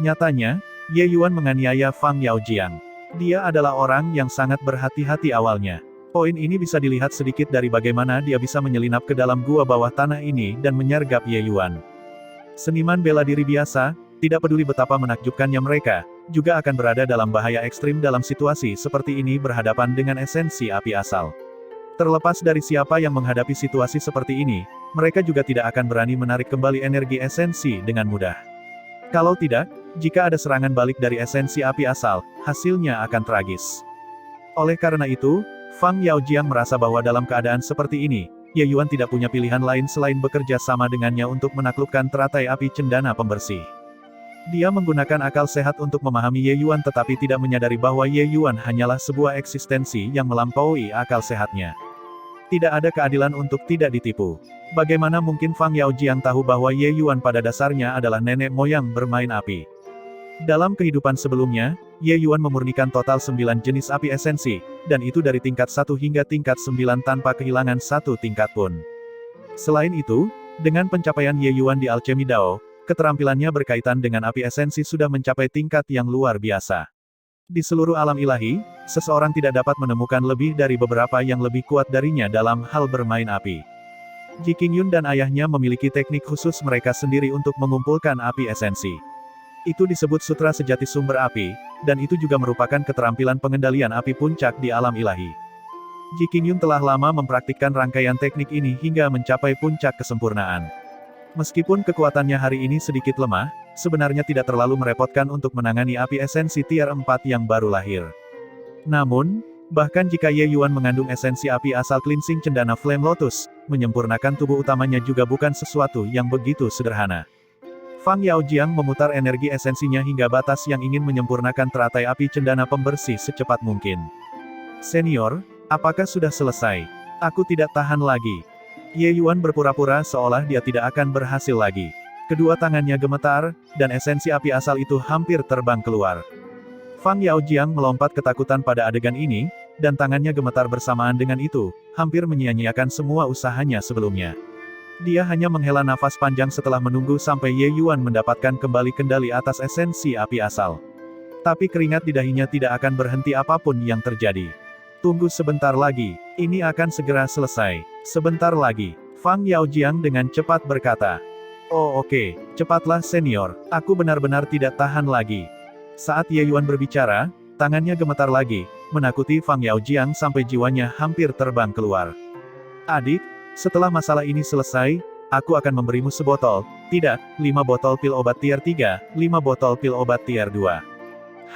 Nyatanya, Ye Yuan menganiaya Fang Yaojiang. Dia adalah orang yang sangat berhati-hati awalnya. Poin ini bisa dilihat sedikit dari bagaimana dia bisa menyelinap ke dalam gua bawah tanah ini dan menyergap Ye Yuan. Seniman bela diri biasa, tidak peduli betapa menakjubkannya mereka, juga akan berada dalam bahaya ekstrim dalam situasi seperti ini berhadapan dengan esensi api asal. Terlepas dari siapa yang menghadapi situasi seperti ini, mereka juga tidak akan berani menarik kembali energi esensi dengan mudah. Kalau tidak, jika ada serangan balik dari esensi api asal, hasilnya akan tragis. Oleh karena itu, Fang Yaojiang merasa bahwa dalam keadaan seperti ini, Ye Yuan tidak punya pilihan lain selain bekerja sama dengannya untuk menaklukkan teratai api cendana pembersih. Dia menggunakan akal sehat untuk memahami Ye Yuan tetapi tidak menyadari bahwa Ye Yuan hanyalah sebuah eksistensi yang melampaui akal sehatnya. Tidak ada keadilan untuk tidak ditipu. Bagaimana mungkin Fang Yaojiang tahu bahwa Ye Yuan pada dasarnya adalah nenek moyang bermain api? Dalam kehidupan sebelumnya, Ye Yuan memurnikan total 9 jenis api esensi, dan itu dari tingkat 1 hingga tingkat 9 tanpa kehilangan satu tingkat pun. Selain itu, dengan pencapaian Ye Yuan di alchemy Dao, keterampilannya berkaitan dengan api esensi sudah mencapai tingkat yang luar biasa. Di seluruh alam ilahi, seseorang tidak dapat menemukan lebih dari beberapa yang lebih kuat darinya dalam hal bermain api. Ji Qingyun dan ayahnya memiliki teknik khusus mereka sendiri untuk mengumpulkan api esensi. Itu disebut Sutra Sejati Sumber Api, dan itu juga merupakan keterampilan pengendalian api puncak di alam ilahi. Ji Qingyun telah lama mempraktikkan rangkaian teknik ini hingga mencapai puncak kesempurnaan. Meskipun kekuatannya hari ini sedikit lemah, sebenarnya tidak terlalu merepotkan untuk menangani api esensi tier 4 yang baru lahir. Namun, bahkan jika Ye Yuan mengandung esensi api asal Cleansing Cendana Flame Lotus, menyempurnakan tubuh utamanya juga bukan sesuatu yang begitu sederhana. Fang Yaojiang memutar energi esensinya hingga batas yang ingin menyempurnakan teratai api cendana pembersih secepat mungkin. Senior, apakah sudah selesai? Aku tidak tahan lagi. Ye Yuan berpura-pura seolah dia tidak akan berhasil lagi. Kedua tangannya gemetar, dan esensi api asal itu hampir terbang keluar. Fang Yaojiang melompat ketakutan pada adegan ini, dan tangannya gemetar bersamaan dengan itu, hampir menyia-nyiakan semua usahanya sebelumnya. Dia hanya menghela nafas panjang setelah menunggu sampai Ye Yuan mendapatkan kembali kendali atas esensi api asal. Tapi keringat di dahinya tidak akan berhenti apapun yang terjadi. Tunggu sebentar lagi, ini akan segera selesai. Sebentar lagi, Fang Yaojiang dengan cepat berkata. Oh oke, cepatlah senior, aku benar-benar tidak tahan lagi. Saat Ye Yuan berbicara, tangannya gemetar lagi, menakuti Fang Yaojiang sampai jiwanya hampir terbang keluar. Adik, setelah masalah ini selesai, aku akan memberimu sebotol, tidak, 5 botol pil obat tier 3, 5 botol pil obat tier 2.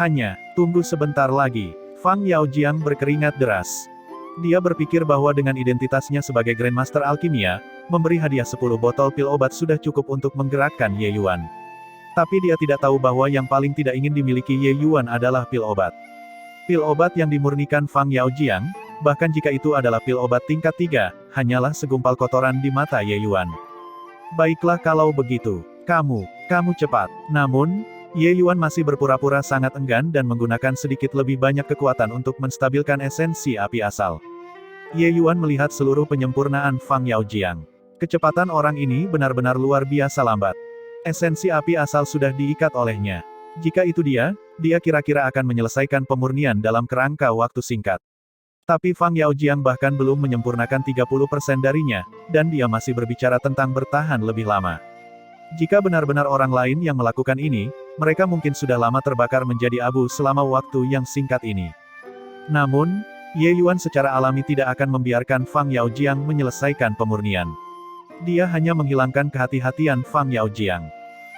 Hanya, tunggu sebentar lagi. Fang Yaojiang berkeringat deras. Dia berpikir bahwa dengan identitasnya sebagai Grandmaster Alkimia, memberi hadiah 10 botol pil obat sudah cukup untuk menggerakkan Ye Yuan. Tapi dia tidak tahu bahwa yang paling tidak ingin dimiliki Ye Yuan adalah pil obat. Pil obat yang dimurnikan Fang Yaojiang, bahkan jika itu adalah pil obat tingkat 3, hanyalah segumpal kotoran di mata Ye Yuan. Baiklah kalau begitu, kamu cepat. Namun, Ye Yuan masih berpura-pura sangat enggan dan menggunakan sedikit lebih banyak kekuatan untuk menstabilkan esensi api asal. Ye Yuan melihat seluruh penyempurnaan Fang Yaojiang. Kecepatan orang ini benar-benar luar biasa lambat. Esensi api asal sudah diikat olehnya. Jika itu dia kira-kira akan menyelesaikan pemurnian dalam kerangka waktu singkat. Tapi Fang Yaojiang bahkan belum menyempurnakan 30% darinya, dan dia masih berbicara tentang bertahan lebih lama. Jika benar-benar orang lain yang melakukan ini, mereka mungkin sudah lama terbakar menjadi abu selama waktu yang singkat ini. Namun, Ye Yuan secara alami tidak akan membiarkan Fang Yaojiang menyelesaikan pemurnian. Dia hanya menghilangkan kehati-hatian Fang Yaojiang.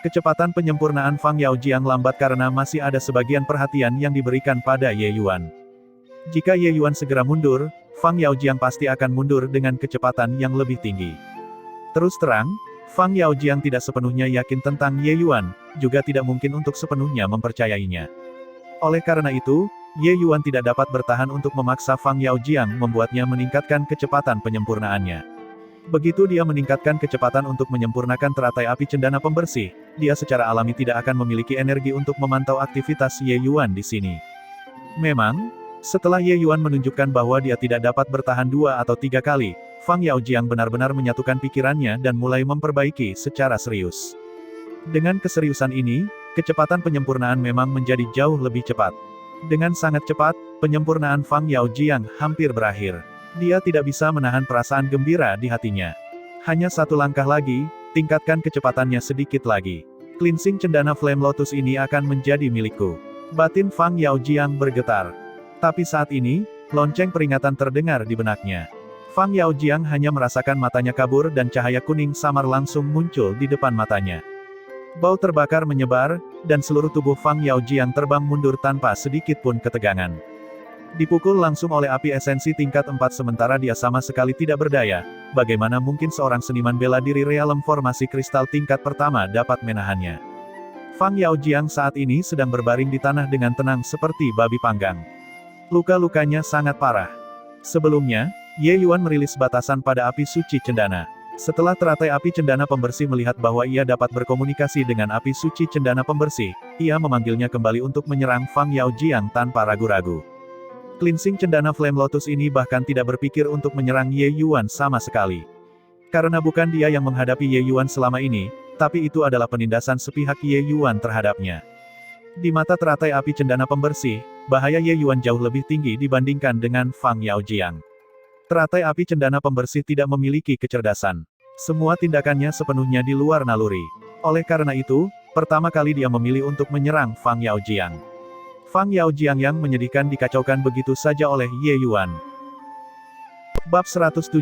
Kecepatan penyempurnaan Fang Yaojiang lambat karena masih ada sebagian perhatian yang diberikan pada Ye Yuan. Jika Ye Yuan segera mundur, Fang Yaojiang pasti akan mundur dengan kecepatan yang lebih tinggi. Terus terang, Fang Yaojiang tidak sepenuhnya yakin tentang Ye Yuan, juga tidak mungkin untuk sepenuhnya mempercayainya. Oleh karena itu, Ye Yuan tidak dapat bertahan untuk memaksa Fang Yaojiang membuatnya meningkatkan kecepatan penyempurnaannya. Begitu dia meningkatkan kecepatan untuk menyempurnakan teratai api cendana pembersih, dia secara alami tidak akan memiliki energi untuk memantau aktivitas Ye Yuan di sini. Memang, setelah Ye Yuan menunjukkan bahwa dia tidak dapat bertahan 2 atau 3 kali, Fang Yaojiang benar-benar menyatukan pikirannya dan mulai memperbaiki secara serius. Dengan keseriusan ini, kecepatan penyempurnaan memang menjadi jauh lebih cepat. Dengan sangat cepat, penyempurnaan Fang Yaojiang hampir berakhir. Dia tidak bisa menahan perasaan gembira di hatinya. Hanya satu langkah lagi, tingkatkan kecepatannya sedikit lagi. Cleansing Cendana Flame Lotus ini akan menjadi milikku. Batin Fang Yaojiang bergetar. Tapi saat ini, lonceng peringatan terdengar di benaknya. Fang Yaojiang hanya merasakan matanya kabur dan cahaya kuning samar langsung muncul di depan matanya. Bau terbakar menyebar, dan seluruh tubuh Fang Yaojiang terbang mundur tanpa sedikit pun ketegangan. Dipukul langsung oleh api esensi tingkat 4 sementara dia sama sekali tidak berdaya, bagaimana mungkin seorang seniman bela diri realem formasi kristal tingkat pertama dapat menahannya. Fang Yaojiang saat ini sedang berbaring di tanah dengan tenang seperti babi panggang. Luka-lukanya sangat parah. Sebelumnya, Ye Yuan merilis batasan pada api suci cendana. Setelah teratai api cendana pembersih melihat bahwa ia dapat berkomunikasi dengan api suci cendana pembersih, ia memanggilnya kembali untuk menyerang Fang Yaojiang tanpa ragu-ragu. Cleansing cendana Flame Lotus ini bahkan tidak berpikir untuk menyerang Ye Yuan sama sekali. Karena bukan dia yang menghadapi Ye Yuan selama ini, tapi itu adalah penindasan sepihak Ye Yuan terhadapnya. Di mata teratai api cendana pembersih, bahaya Ye Yuan jauh lebih tinggi dibandingkan dengan Fang Yaojiang. Teratai api cendana pembersih tidak memiliki kecerdasan. Semua tindakannya sepenuhnya di luar naluri. Oleh karena itu, pertama kali dia memilih untuk menyerang Fang Yaojiang. Fang Yaojiang yang menyedihkan dikacaukan begitu saja oleh Ye Yuan. Bab 172.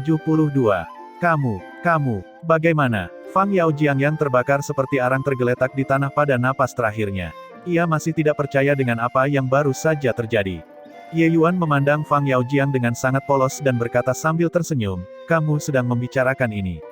Kamu, bagaimana? Fang Yaojiang yang terbakar seperti arang tergeletak di tanah pada napas terakhirnya. Ia masih tidak percaya dengan apa yang baru saja terjadi. Ye Yuan memandang Fang Yaojiang dengan sangat polos dan berkata sambil tersenyum, "Kamu sedang membicarakan ini."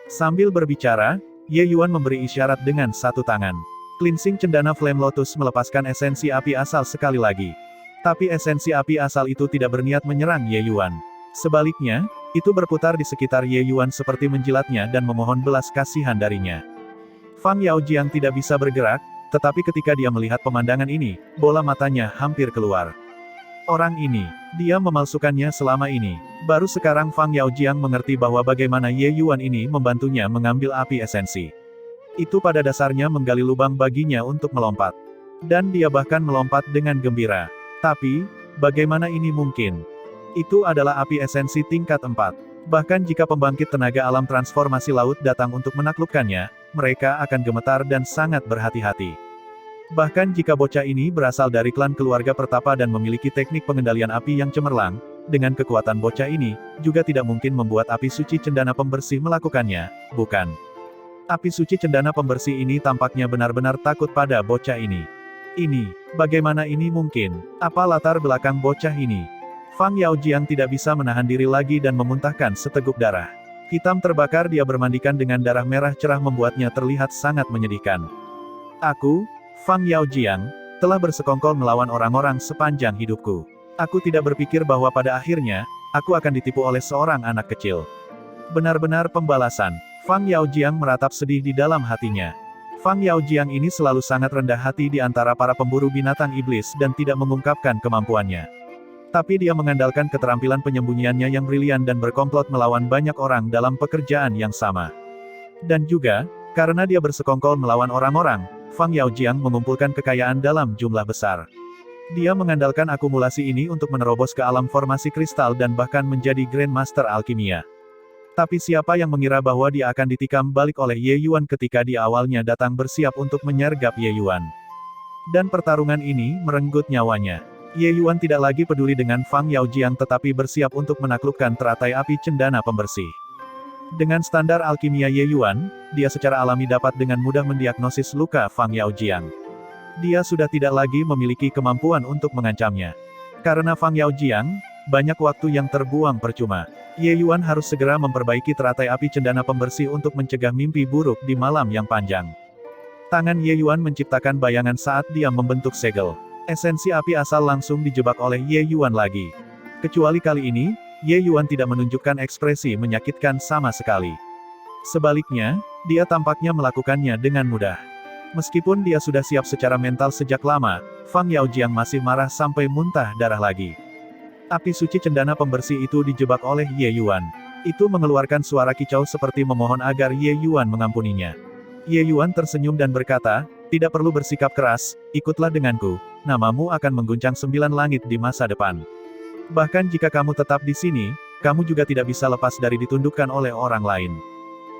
Sambil berbicara, Ye Yuan memberi isyarat dengan satu tangan. Cleansing cendana Flame Lotus melepaskan esensi api asal sekali lagi. Tapi esensi api asal itu tidak berniat menyerang Ye Yuan. Sebaliknya, itu berputar di sekitar Ye Yuan seperti menjilatnya dan memohon belas kasihan darinya. Fang Yaojiang tidak bisa bergerak, tetapi ketika dia melihat pemandangan ini, bola matanya hampir keluar. Orang ini, dia memalsukannya selama ini. Baru sekarang Fang Yaojiang mengerti bahwa bagaimana Ye Yuan ini membantunya mengambil api esensi. Itu pada dasarnya menggali lubang baginya untuk melompat. Dan dia bahkan melompat dengan gembira. Tapi, bagaimana ini mungkin? Itu adalah api esensi tingkat 4. Bahkan jika pembangkit tenaga alam transformasi laut datang untuk menaklukkannya, mereka akan gemetar dan sangat berhati-hati. Bahkan jika bocah ini berasal dari klan keluarga pertapa dan memiliki teknik pengendalian api yang cemerlang, dengan kekuatan bocah ini, juga tidak mungkin membuat api suci cendana pembersih melakukannya, bukan? Api suci cendana pembersih ini tampaknya benar-benar takut pada bocah ini. Bagaimana ini mungkin? Apa latar belakang bocah ini? Fang Yaojiang tidak bisa menahan diri lagi dan memuntahkan seteguk darah. Hitam terbakar dia bermandikan dengan darah merah cerah membuatnya terlihat sangat menyedihkan. Aku, Fang Yaojiang, telah bersekongkol melawan orang-orang sepanjang hidupku. Aku tidak berpikir bahwa pada akhirnya, aku akan ditipu oleh seorang anak kecil. Benar-benar pembalasan. Fang Yaojiang meratap sedih di dalam hatinya. Fang Yaojiang ini selalu sangat rendah hati di antara para pemburu binatang iblis dan tidak mengungkapkan kemampuannya. Tapi dia mengandalkan keterampilan penyembunyiannya yang brilian dan berkomplot melawan banyak orang dalam pekerjaan yang sama. Dan juga, karena dia bersekongkol melawan orang-orang, Fang Yaojiang mengumpulkan kekayaan dalam jumlah besar. Dia mengandalkan akumulasi ini untuk menerobos ke alam formasi kristal dan bahkan menjadi Grandmaster Alkimia. Tapi siapa yang mengira bahwa dia akan ditikam balik oleh Ye Yuan ketika dia awalnya datang bersiap untuk menyergap Ye Yuan. Dan pertarungan ini merenggut nyawanya. Ye Yuan tidak lagi peduli dengan Fang Yaojiang tetapi bersiap untuk menaklukkan teratai api cendana pembersih. Dengan standar alkimia Ye Yuan, dia secara alami dapat dengan mudah mendiagnosis luka Fang Yaojiang. Dia sudah tidak lagi memiliki kemampuan untuk mengancamnya. Karena Fang Yaojiang, banyak waktu yang terbuang percuma. Ye Yuan harus segera memperbaiki teratai api cendana pembersih untuk mencegah mimpi buruk di malam yang panjang. Tangan Ye Yuan menciptakan bayangan saat dia membentuk segel. Esensi api asal langsung dijebak oleh Ye Yuan lagi. Kecuali kali ini, Ye Yuan tidak menunjukkan ekspresi menyakitkan sama sekali. Sebaliknya, dia tampaknya melakukannya dengan mudah. Meskipun dia sudah siap secara mental sejak lama, Fang Yaojiang masih marah sampai muntah darah lagi. Api suci cendana pembersih itu dijebak oleh Ye Yuan. Itu mengeluarkan suara kicau seperti memohon agar Ye Yuan mengampuninya. Ye Yuan tersenyum dan berkata, "Tidak perlu bersikap keras, ikutlah denganku. Namamu akan mengguncang 9 langit di masa depan. Bahkan jika kamu tetap di sini, kamu juga tidak bisa lepas dari ditundukkan oleh orang lain.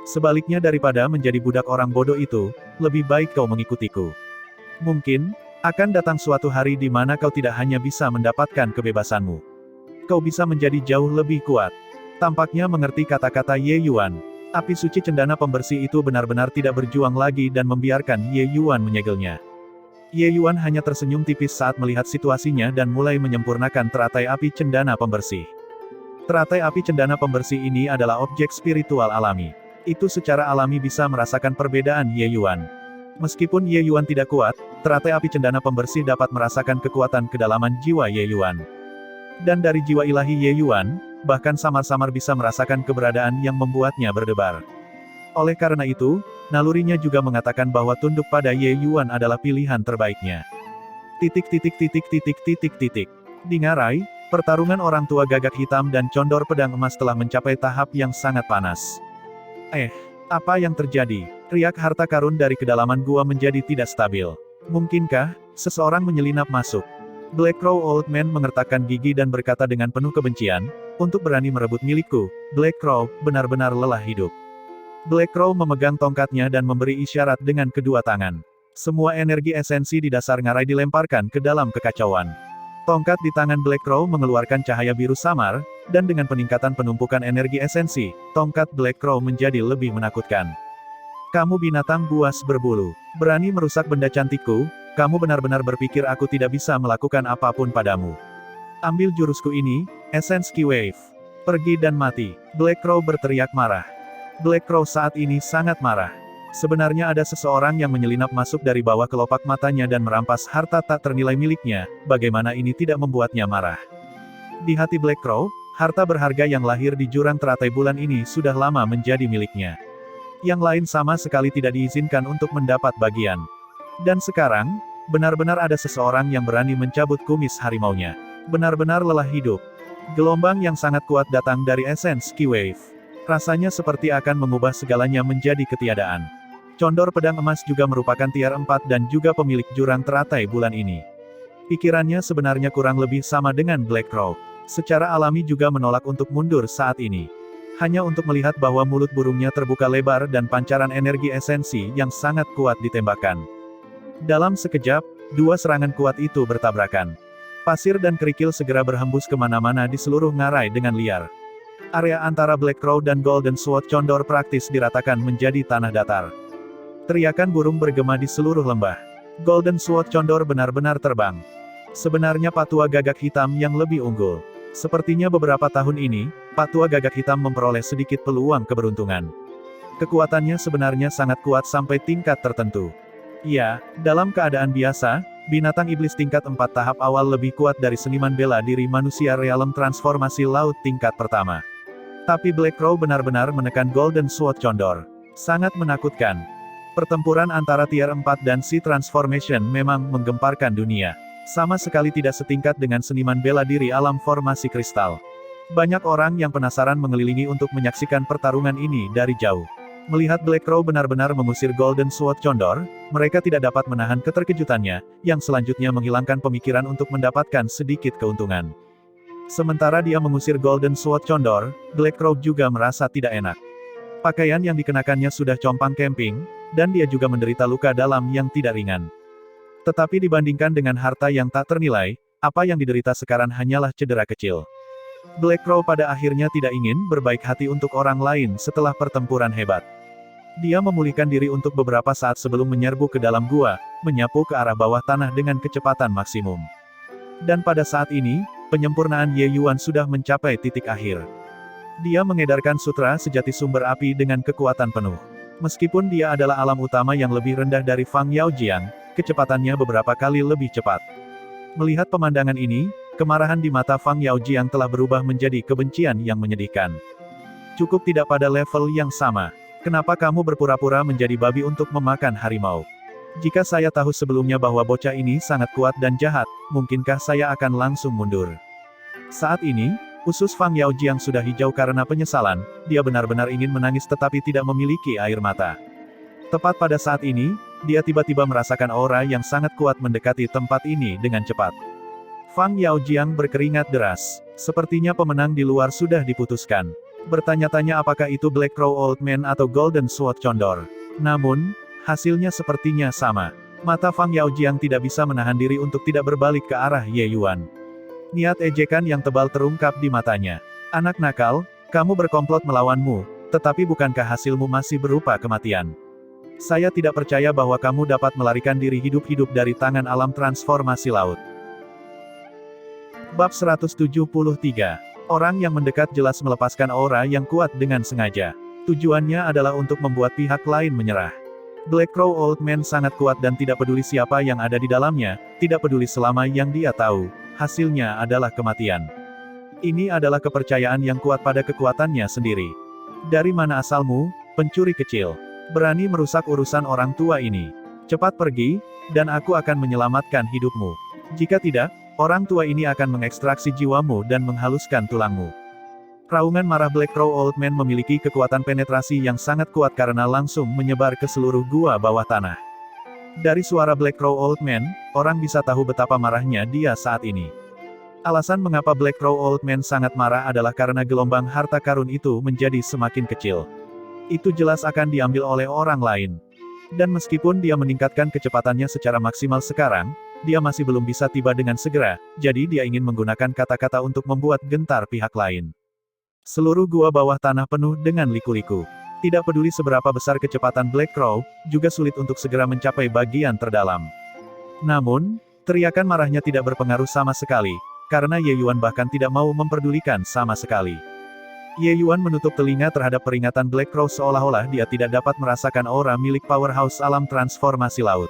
Sebaliknya daripada menjadi budak orang bodoh itu, lebih baik kau mengikutiku. Mungkin, akan datang suatu hari di mana kau tidak hanya bisa mendapatkan kebebasanmu. Kau bisa menjadi jauh lebih kuat." Tampaknya mengerti kata-kata Ye Yuan. Api suci cendana pembersih itu benar-benar tidak berjuang lagi dan membiarkan Ye Yuan menyegelnya. Ye Yuan hanya tersenyum tipis saat melihat situasinya dan mulai menyempurnakan teratai api cendana pembersih. Teratai api cendana pembersih ini adalah objek spiritual alami. Itu secara alami bisa merasakan perbedaan Ye Yuan. Meskipun Ye Yuan tidak kuat, teratai api cendana pembersih dapat merasakan kekuatan kedalaman jiwa Ye Yuan. Dan dari jiwa ilahi Ye Yuan, bahkan samar-samar bisa merasakan keberadaan yang membuatnya berdebar. Oleh karena itu, nalurinya juga mengatakan bahwa tunduk pada Ye Yuan adalah pilihan terbaiknya. Di ngarai, pertarungan orang tua gagak hitam dan condor pedang emas telah mencapai tahap yang sangat panas. Apa yang terjadi? Riak harta karun dari kedalaman gua menjadi tidak stabil. Mungkinkah seseorang menyelinap masuk? Black Crow Old Man mengertakkan gigi dan berkata dengan penuh kebencian, untuk berani merebut milikku, Black Crow, benar-benar lelah hidup. Black Crow memegang tongkatnya dan memberi isyarat dengan kedua tangan. Semua energi esensi di dasar ngarai dilemparkan ke dalam kekacauan. Tongkat di tangan Black Crow mengeluarkan cahaya biru samar, dan dengan peningkatan penumpukan energi esensi, tongkat Black Crow menjadi lebih menakutkan. Kamu binatang buas berbulu. Berani merusak benda cantikku, kamu benar-benar berpikir aku tidak bisa melakukan apapun padamu. Ambil jurusku ini, Essence Key Wave. Pergi dan mati. Black Crow berteriak marah. Black Crow saat ini sangat marah. Sebenarnya ada seseorang yang menyelinap masuk dari bawah kelopak matanya dan merampas harta tak ternilai miliknya, bagaimana ini tidak membuatnya marah. Di hati Black Crow, harta berharga yang lahir di jurang teratai bulan ini sudah lama menjadi miliknya. Yang lain sama sekali tidak diizinkan untuk mendapat bagian. Dan sekarang, benar-benar ada seseorang yang berani mencabut kumis harimaunya. Benar-benar lelah hidup. Gelombang yang sangat kuat datang dari Essence Key Wave. Rasanya seperti akan mengubah segalanya menjadi ketiadaan. Condor pedang emas juga merupakan tier 4 dan juga pemilik jurang teratai bulan ini. Pikirannya sebenarnya kurang lebih sama dengan Black Crow. Secara alami juga menolak untuk mundur saat ini. Hanya untuk melihat bahwa mulut burungnya terbuka lebar dan pancaran energi esensi yang sangat kuat ditembakkan. Dalam sekejap, dua serangan kuat itu bertabrakan. Pasir dan kerikil segera berhembus kemana-mana di seluruh ngarai dengan liar. Area antara Black Crow dan Golden Sword Condor praktis diratakan menjadi tanah datar. Teriakan burung bergema di seluruh lembah. Golden Sword Condor benar-benar terbang. Sebenarnya Patua Gagak Hitam yang lebih unggul. Sepertinya beberapa tahun ini, Patua Gagak Hitam memperoleh sedikit peluang keberuntungan. Kekuatannya sebenarnya sangat kuat sampai tingkat tertentu. Ya, dalam keadaan biasa, binatang iblis tingkat 4 tahap awal lebih kuat dari seniman bela diri manusia realem transformasi laut tingkat pertama. Tapi Black Crow benar-benar menekan Golden Sword Condor. Sangat menakutkan. Pertempuran antara tier 4 dan Sea Transformation memang menggemparkan dunia. Sama sekali tidak setingkat dengan seniman bela diri alam formasi kristal. Banyak orang yang penasaran mengelilingi untuk menyaksikan pertarungan ini dari jauh. Melihat Black Crow benar-benar mengusir Golden Sword Condor, mereka tidak dapat menahan keterkejutannya, yang selanjutnya menghilangkan pemikiran untuk mendapatkan sedikit keuntungan. Sementara dia mengusir Golden Sword Condor, Black Crow juga merasa tidak enak. Pakaian yang dikenakannya sudah compang camping, dan dia juga menderita luka dalam yang tidak ringan. Tetapi dibandingkan dengan harta yang tak ternilai, apa yang diderita sekarang hanyalah cedera kecil. Black Crow pada akhirnya tidak ingin berbaik hati untuk orang lain setelah pertempuran hebat. Dia memulihkan diri untuk beberapa saat sebelum menyerbu ke dalam gua, menyapu ke arah bawah tanah dengan kecepatan maksimum. Dan pada saat ini, penyempurnaan Ye Yuan sudah mencapai titik akhir. Dia mengedarkan sutra sejati sumber api dengan kekuatan penuh. Meskipun dia adalah alam utama yang lebih rendah dari Fang Yaojiang, kecepatannya beberapa kali lebih cepat. Melihat pemandangan ini, kemarahan di mata Fang Yaojiang telah berubah menjadi kebencian yang menyedihkan. Cukup tidak pada level yang sama. Kenapa kamu berpura-pura menjadi babi untuk memakan harimau? Jika saya tahu sebelumnya bahwa bocah ini sangat kuat dan jahat, mungkinkah saya akan langsung mundur? Saat ini, usus Fang Yaojiang sudah hijau karena penyesalan, dia benar-benar ingin menangis tetapi tidak memiliki air mata. Tepat pada saat ini, dia tiba-tiba merasakan aura yang sangat kuat mendekati tempat ini dengan cepat. Fang Yaojiang berkeringat deras. Sepertinya pemenang di luar sudah diputuskan. Bertanya-tanya apakah itu Black Crow Old Man atau Golden Sword Condor. Namun, hasilnya sepertinya sama. Mata Fang Yaojiang tidak bisa menahan diri untuk tidak berbalik ke arah Ye Yuan. Niat ejekan yang tebal terungkap di matanya. Anak nakal, Kamu berkomplot melawanmu, tetapi bukankah hasilmu masih berupa kematian? Saya tidak percaya bahwa kamu dapat melarikan diri hidup-hidup dari tangan alam transformasi laut. Bab 173. Orang yang mendekat jelas melepaskan aura yang kuat dengan sengaja. Tujuannya adalah untuk membuat pihak lain menyerah. Black Crow Old Man sangat kuat dan tidak peduli siapa yang ada di dalamnya, tidak peduli selama yang dia tahu, hasilnya adalah kematian. Ini adalah kepercayaan yang kuat pada kekuatannya sendiri. Dari mana asalmu, pencuri kecil? Berani merusak urusan orang tua ini? Cepat pergi, dan aku akan menyelamatkan hidupmu. Jika tidak, orang tua ini akan mengekstraksi jiwamu dan menghaluskan tulangmu. Raungan marah Black Crow Old Man memiliki kekuatan penetrasi yang sangat kuat karena langsung menyebar ke seluruh gua bawah tanah. Dari suara Black Crow Old Man, orang bisa tahu betapa marahnya dia saat ini. Alasan mengapa Black Crow Old Man sangat marah adalah karena gelombang harta karun itu menjadi semakin kecil. Itu jelas akan diambil oleh orang lain. Dan meskipun dia meningkatkan kecepatannya secara maksimal sekarang, dia masih belum bisa tiba dengan segera, jadi dia ingin menggunakan kata-kata untuk membuat gentar pihak lain. Seluruh gua bawah tanah penuh dengan liku-liku. Tidak peduli seberapa besar kecepatan Black Crow, juga sulit untuk segera mencapai bagian terdalam. Namun, teriakan marahnya tidak berpengaruh sama sekali, karena Ye Yuan bahkan tidak mau memperdulikan sama sekali. Ye Yuan menutup telinga terhadap peringatan Black Crow seolah-olah dia tidak dapat merasakan aura milik powerhouse alam transformasi laut.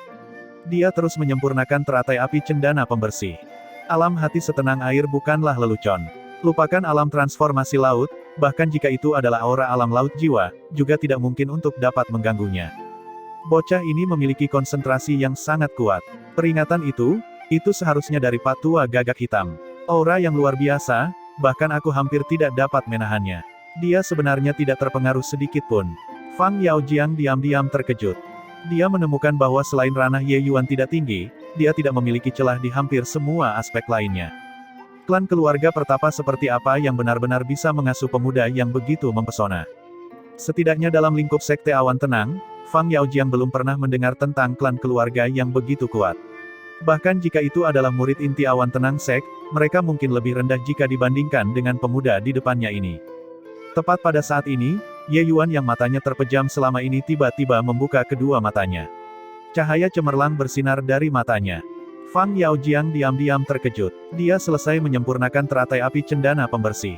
Dia terus menyempurnakan teratai api cendana pembersih. Alam hati setenang air bukanlah lelucon. Lupakan alam transformasi laut, bahkan jika itu adalah aura alam laut jiwa, juga tidak mungkin untuk dapat mengganggunya. Bocah ini memiliki konsentrasi yang sangat kuat. Peringatan itu seharusnya dari patua gagak hitam. Aura yang luar biasa, bahkan aku hampir tidak dapat menahannya. Dia sebenarnya tidak terpengaruh sedikit pun. Fang Yaojiang diam-diam terkejut. Dia menemukan bahwa selain ranah Ye Yuan tidak tinggi, dia tidak memiliki celah di hampir semua aspek lainnya. Klan keluarga pertapa seperti apa yang benar-benar bisa mengasuh pemuda yang begitu mempesona? Setidaknya dalam lingkup sekte awan tenang, Fang Yaojiang belum pernah mendengar tentang klan keluarga yang begitu kuat. Bahkan jika itu adalah murid inti awan tenang sek, mereka mungkin lebih rendah jika dibandingkan dengan pemuda di depannya ini. Tepat pada saat ini, Ye Yuan yang matanya terpejam selama ini tiba-tiba membuka kedua matanya. Cahaya cemerlang bersinar dari matanya. Fang Yaojiang diam-diam terkejut. Dia selesai menyempurnakan teratai api cendana pembersih.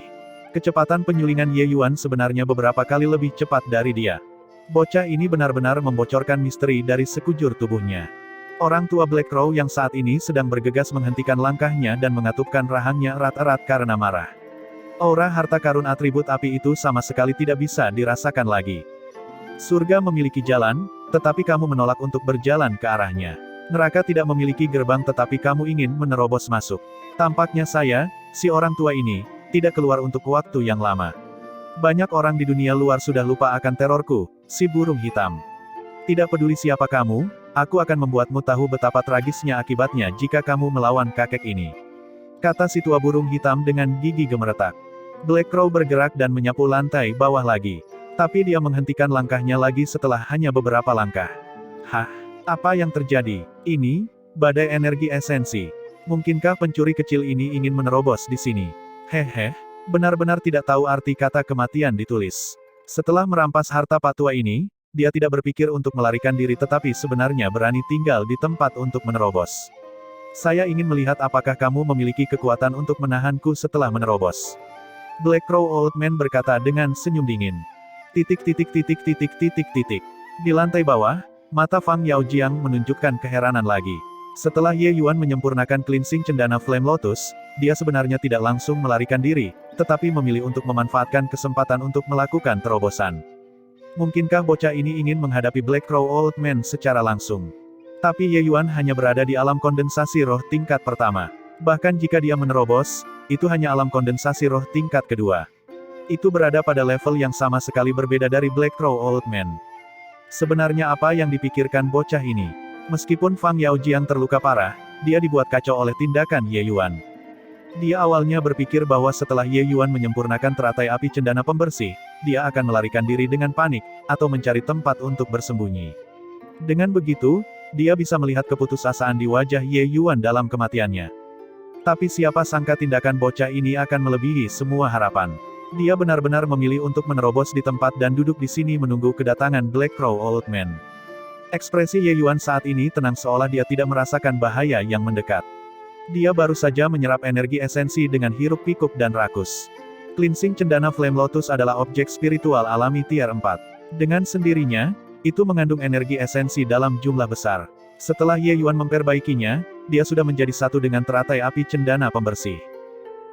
Kecepatan penyulingan Ye Yuan sebenarnya beberapa kali lebih cepat dari dia. Bocah ini benar-benar membocorkan misteri dari sekujur tubuhnya. Orang tua Black Crow yang saat ini sedang bergegas menghentikan langkahnya dan mengatupkan rahangnya erat-erat karena marah. Aura harta karun atribut api itu sama sekali tidak bisa dirasakan lagi. Surga memiliki jalan, tetapi kamu menolak untuk berjalan ke arahnya. Neraka tidak memiliki gerbang tetapi kamu ingin menerobos masuk. Tampaknya saya, si orang tua ini, tidak keluar untuk waktu yang lama. Banyak orang di dunia luar sudah lupa akan terorku, si burung hitam. Tidak peduli siapa kamu, aku akan membuatmu tahu betapa tragisnya akibatnya jika kamu melawan kakek ini. Kata si tua burung hitam dengan gigi gemeretak. Black Crow bergerak dan menyapu lantai bawah lagi. Tapi dia menghentikan langkahnya lagi setelah hanya beberapa langkah. Hah? Apa yang terjadi? Ini, badai energi esensi. Mungkinkah pencuri kecil ini ingin menerobos di sini? Hehe, benar-benar tidak tahu arti kata kematian ditulis. Setelah merampas harta patua ini, dia tidak berpikir untuk melarikan diri tetapi sebenarnya berani tinggal di tempat untuk menerobos. Saya ingin melihat apakah kamu memiliki kekuatan untuk menahanku setelah menerobos. Black Crow Old Man berkata dengan senyum dingin. Di lantai bawah, mata Fang Yaojiang menunjukkan keheranan lagi. Setelah Ye Yuan menyempurnakan cleansing cendana Flame Lotus, dia sebenarnya tidak langsung melarikan diri, tetapi memilih untuk memanfaatkan kesempatan untuk melakukan terobosan. Mungkinkah bocah ini ingin menghadapi Black Crow Old Man secara langsung? Tapi Ye Yuan hanya berada di alam kondensasi roh tingkat pertama. Bahkan jika dia menerobos, itu hanya alam kondensasi roh tingkat kedua. Itu berada pada level yang sama sekali berbeda dari Black Crow Old Man. Sebenarnya apa yang dipikirkan bocah ini? Meskipun Fang Yaojiang terluka parah, dia dibuat kacau oleh tindakan Ye Yuan. Dia awalnya berpikir bahwa setelah Ye Yuan menyempurnakan teratai api cendana pembersih, dia akan melarikan diri dengan panik, atau mencari tempat untuk bersembunyi. Dengan begitu, dia bisa melihat keputusasaan di wajah Ye Yuan dalam kematiannya. Tapi siapa sangka tindakan bocah ini akan melebihi semua harapan. Dia benar-benar memilih untuk menerobos di tempat dan duduk di sini menunggu kedatangan Black Crow Old Man. Ekspresi Ye Yuan saat ini tenang seolah dia tidak merasakan bahaya yang mendekat. Dia baru saja menyerap energi esensi dengan hiruk-pikuk dan rakus. Cleansing Cendana Flame Lotus adalah objek spiritual alami tier 4. Dengan sendirinya, itu mengandung energi esensi dalam jumlah besar. Setelah Ye Yuan memperbaikinya, dia sudah menjadi satu dengan teratai api cendana pembersih.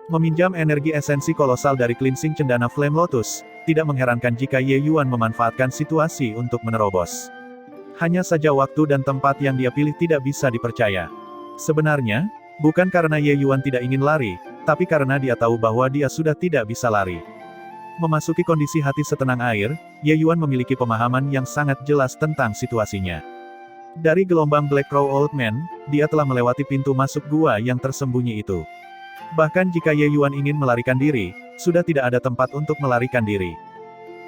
Meminjam energi esensi kolosal dari Cleansing Cendana Flame Lotus, tidak mengherankan jika Ye Yuan memanfaatkan situasi untuk menerobos. Hanya saja waktu dan tempat yang dia pilih tidak bisa dipercaya. Sebenarnya, bukan karena Ye Yuan tidak ingin lari, tapi karena dia tahu bahwa dia sudah tidak bisa lari. Memasuki kondisi hati setenang air, Ye Yuan memiliki pemahaman yang sangat jelas tentang situasinya. Dari gelombang Black Crow Old Man, dia telah melewati pintu masuk gua yang tersembunyi itu. Bahkan jika Ye Yuan ingin melarikan diri, sudah tidak ada tempat untuk melarikan diri.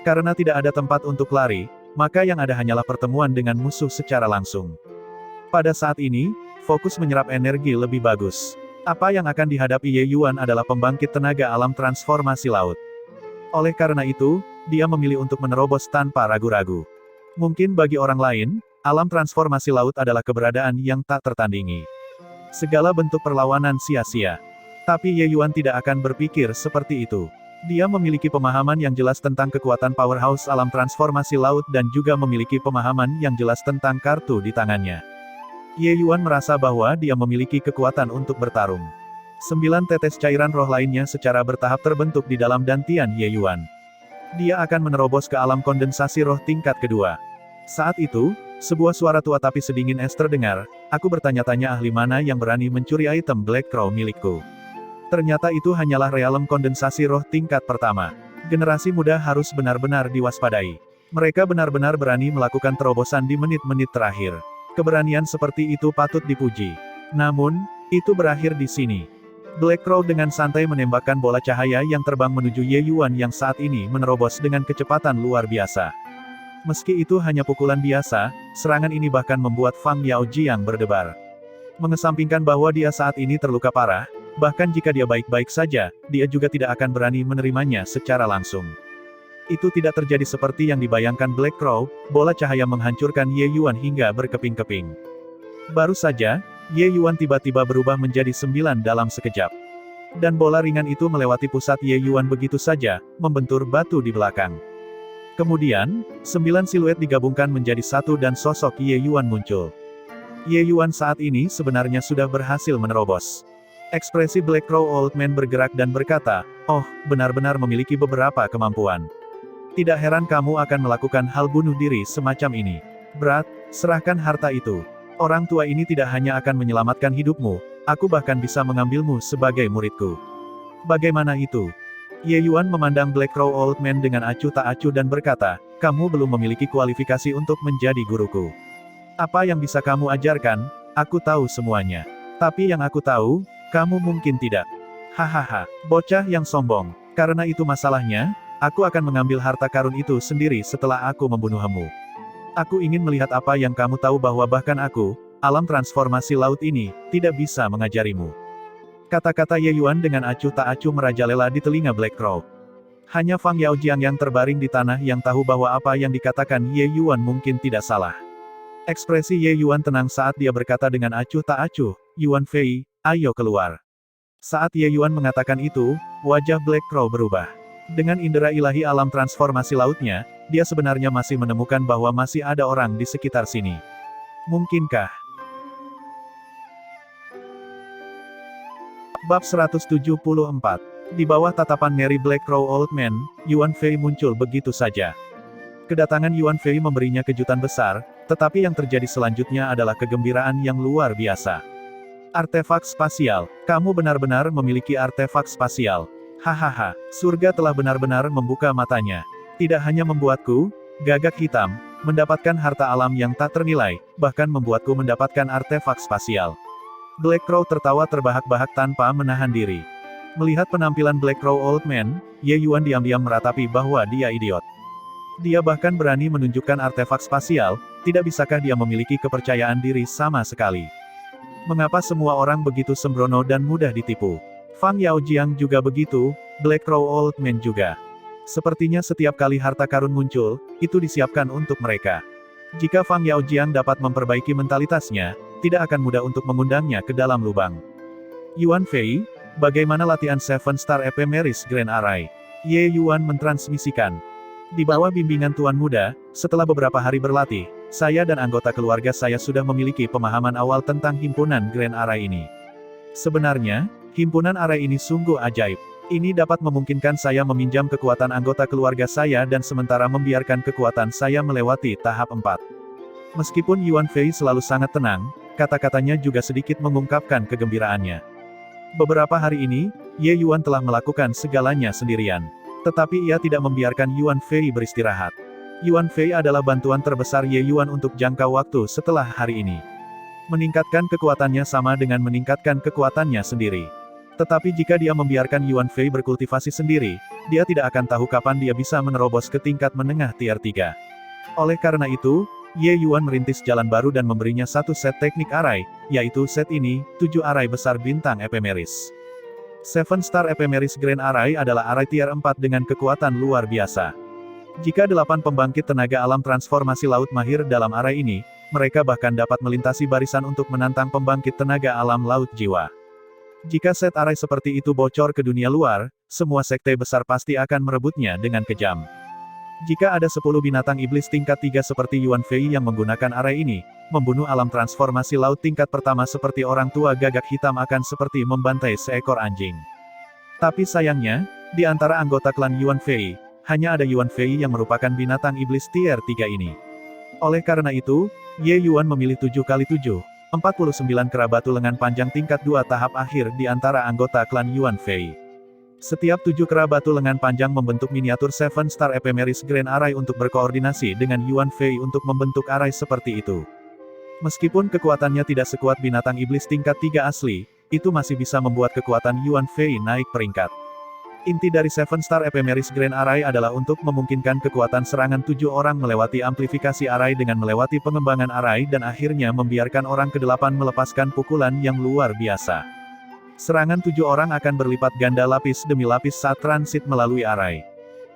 Karena tidak ada tempat untuk lari, maka yang ada hanyalah pertemuan dengan musuh secara langsung. Pada saat ini, fokus menyerap energi lebih bagus. Apa yang akan dihadapi Ye Yuan adalah pembangkit tenaga alam transformasi laut. Oleh karena itu, dia memilih untuk menerobos tanpa ragu-ragu. Mungkin bagi orang lain, alam transformasi laut adalah keberadaan yang tak tertandingi. Segala bentuk perlawanan sia-sia. Tapi Ye Yuan tidak akan berpikir seperti itu. Dia memiliki pemahaman yang jelas tentang kekuatan powerhouse alam transformasi laut dan juga memiliki pemahaman yang jelas tentang kartu di tangannya. Ye Yuan merasa bahwa dia memiliki kekuatan untuk bertarung. 9 tetes cairan roh lainnya secara bertahap terbentuk di dalam dantian Ye Yuan. Dia akan menerobos ke alam kondensasi roh tingkat kedua. Saat itu, sebuah suara tua tapi sedingin es terdengar, "Aku bertanya-tanya ahli mana yang berani mencuri item Black Crow milikku." Ternyata itu hanyalah realem kondensasi roh tingkat pertama. Generasi muda harus benar-benar diwaspadai. Mereka benar-benar berani melakukan terobosan di menit-menit terakhir. Keberanian seperti itu patut dipuji. Namun, itu berakhir di sini. Black Crow dengan santai menembakkan bola cahaya yang terbang menuju Ye Yuan yang saat ini menerobos dengan kecepatan luar biasa. Meski itu hanya pukulan biasa, serangan ini bahkan membuat Fang Yaojiang berdebar. Mengesampingkan bahwa dia saat ini terluka parah, bahkan jika dia baik-baik saja, dia juga tidak akan berani menerimanya secara langsung. Itu tidak terjadi seperti yang dibayangkan Black Crow, bola cahaya menghancurkan Ye Yuan hingga berkeping-keping. Baru saja, Ye Yuan tiba-tiba berubah menjadi 9 dalam sekejap. Dan bola ringan itu melewati pusat Ye Yuan begitu saja, membentur batu di belakang. Kemudian, 9 siluet digabungkan menjadi satu dan sosok Ye Yuan muncul. Ye Yuan saat ini sebenarnya sudah berhasil menerobos. Ekspresi Black Crow Old Man bergerak dan berkata, "Oh, benar-benar memiliki beberapa kemampuan. Tidak heran kamu akan melakukan hal bunuh diri semacam ini. Berat, serahkan harta itu. Orang tua ini tidak hanya akan menyelamatkan hidupmu, aku bahkan bisa mengambilmu sebagai muridku." Bagaimana itu? Ye Yuan memandang Black Crow Old Man dengan acuh tak acuh dan berkata, "Kamu belum memiliki kualifikasi untuk menjadi guruku. Apa yang bisa kamu ajarkan? Aku tahu semuanya. Tapi yang aku tahu, kamu mungkin tidak." Hahaha, bocah yang sombong. Karena itu masalahnya, aku akan mengambil harta karun itu sendiri setelah aku membunuhmu. Aku ingin melihat apa yang kamu tahu bahwa bahkan aku, alam transformasi laut ini, tidak bisa mengajarimu. Kata-kata Ye Yuan dengan acuh tak acuh merajalela di telinga Black Crow. Hanya Fang Yaojiang yang terbaring di tanah yang tahu bahwa apa yang dikatakan Ye Yuan mungkin tidak salah. Ekspresi Ye Yuan tenang saat dia berkata dengan acuh tak acuh, "Yuan Fei, ayo keluar." Saat Ye Yuan mengatakan itu, wajah Black Crow berubah. Dengan indera ilahi alam transformasi lautnya, dia sebenarnya masih menemukan bahwa masih ada orang di sekitar sini. Mungkinkah? Bab 174. Di bawah tatapan ngeri Black Crow Old Man, Yuan Fei muncul begitu saja. Kedatangan Yuan Fei memberinya kejutan besar, tetapi yang terjadi selanjutnya adalah kegembiraan yang luar biasa. Artefak spasial. Kamu benar-benar memiliki artefak spasial. Hahaha, surga telah benar-benar membuka matanya. Tidak hanya membuatku, gagak hitam, mendapatkan harta alam yang tak ternilai, bahkan membuatku mendapatkan artefak spasial. Black Crow tertawa terbahak-bahak tanpa menahan diri. Melihat penampilan Black Crow Old Man, Ye Yuan diam-diam meratapi bahwa dia idiot. Dia bahkan berani menunjukkan artefak spasial, tidak bisakah dia memiliki kepercayaan diri sama sekali? Mengapa semua orang begitu sembrono dan mudah ditipu? Fang Yaojiang juga begitu, Black Crow Old Man juga. Sepertinya setiap kali harta karun muncul, itu disiapkan untuk mereka. Jika Fang Yaojiang dapat memperbaiki mentalitasnya, tidak akan mudah untuk mengundangnya ke dalam lubang. Yuan Fei, bagaimana latihan Seven Star Ephemeris Grand Array? Ye Yuan mentransmisikan. Di bawah bimbingan Tuan Muda, setelah beberapa hari berlatih, saya dan anggota keluarga saya sudah memiliki pemahaman awal tentang himpunan Grand Array ini. Sebenarnya, himpunan array ini sungguh ajaib. Ini dapat memungkinkan saya meminjam kekuatan anggota keluarga saya dan sementara membiarkan kekuatan saya melewati tahap 4. Meskipun Yuan Fei selalu sangat tenang, kata-katanya juga sedikit mengungkapkan kegembiraannya. Beberapa hari ini, Ye Yuan telah melakukan segalanya sendirian. Tetapi ia tidak membiarkan Yuan Fei beristirahat. Yuan Fei adalah bantuan terbesar Ye Yuan untuk jangka waktu setelah hari ini. Meningkatkan kekuatannya sama dengan meningkatkan kekuatannya sendiri. Tetapi jika dia membiarkan Yuan Fei berkultivasi sendiri, dia tidak akan tahu kapan dia bisa menerobos ke tingkat menengah tier 3. Oleh karena itu, Ye Yuan merintis jalan baru dan memberinya satu set teknik arai, yaitu set ini, 7 arai besar bintang ephemeris. Seven Star Ephemeris Grand Array adalah arai tier 4 dengan kekuatan luar biasa. Jika 8 pembangkit tenaga alam transformasi laut mahir dalam arai ini, mereka bahkan dapat melintasi barisan untuk menantang pembangkit tenaga alam laut jiwa. Jika set arai seperti itu bocor ke dunia luar, semua sekte besar pasti akan merebutnya dengan kejam. Jika ada 10 binatang iblis tingkat 3 seperti Yuan Fei yang menggunakan arai ini, membunuh alam transformasi laut tingkat pertama seperti orang tua gagak hitam akan seperti membantai seekor anjing. Tapi sayangnya, di antara anggota klan Yuan Fei, hanya ada Yuan Fei yang merupakan binatang iblis tier 3 ini. Oleh karena itu, Ye Yuan memilih 7x7, 49 kera batu lengan panjang tingkat 2 tahap akhir di antara anggota klan Yuan Fei. Setiap 7 kera batu lengan panjang membentuk miniatur Seven Star Ephemeris Grand Array untuk berkoordinasi dengan Yuan Fei untuk membentuk arai seperti itu. Meskipun kekuatannya tidak sekuat binatang iblis tingkat 3 asli, itu masih bisa membuat kekuatan Yuan Fei naik peringkat. Inti dari Seven Star Ephemeris Grand Array adalah untuk memungkinkan kekuatan serangan 7 orang melewati amplifikasi arai dengan melewati pengembangan arai dan akhirnya membiarkan orang ke-8 melepaskan pukulan yang luar biasa. Serangan 7 orang akan berlipat ganda lapis demi lapis saat transit melalui arai.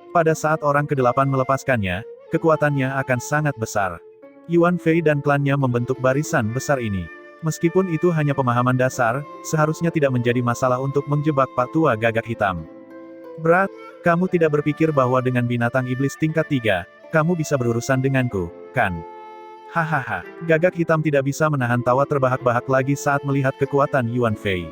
Pada saat orang ke-8 melepaskannya, kekuatannya akan sangat besar. Yuan Fei dan klannya membentuk barisan besar ini. Meskipun itu hanya pemahaman dasar, seharusnya tidak menjadi masalah untuk menjebak Pak Tua Gagak Hitam. Berat, kamu tidak berpikir bahwa dengan binatang iblis tingkat 3, kamu bisa berurusan denganku, kan? Hahaha, Gagak Hitam tidak bisa menahan tawa terbahak-bahak lagi saat melihat kekuatan Yuan Fei.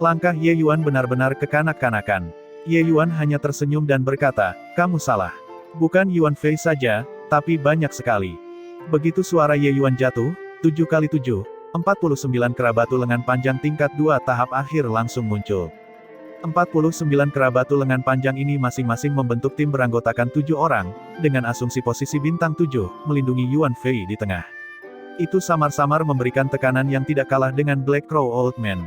Langkah Ye Yuan benar-benar kekanak-kanakan. Ye Yuan hanya tersenyum dan berkata, kamu salah. Bukan Yuan Fei saja, tapi banyak sekali. Begitu suara Ye Yuan jatuh, 7x7, 49 kera batu lengan panjang tingkat 2 tahap akhir langsung muncul. 49 kera batu lengan panjang ini masing-masing membentuk tim beranggotakan 7 orang, dengan asumsi posisi bintang 7, melindungi Yuan Fei di tengah. Itu samar-samar memberikan tekanan yang tidak kalah dengan Black Crow Old Man.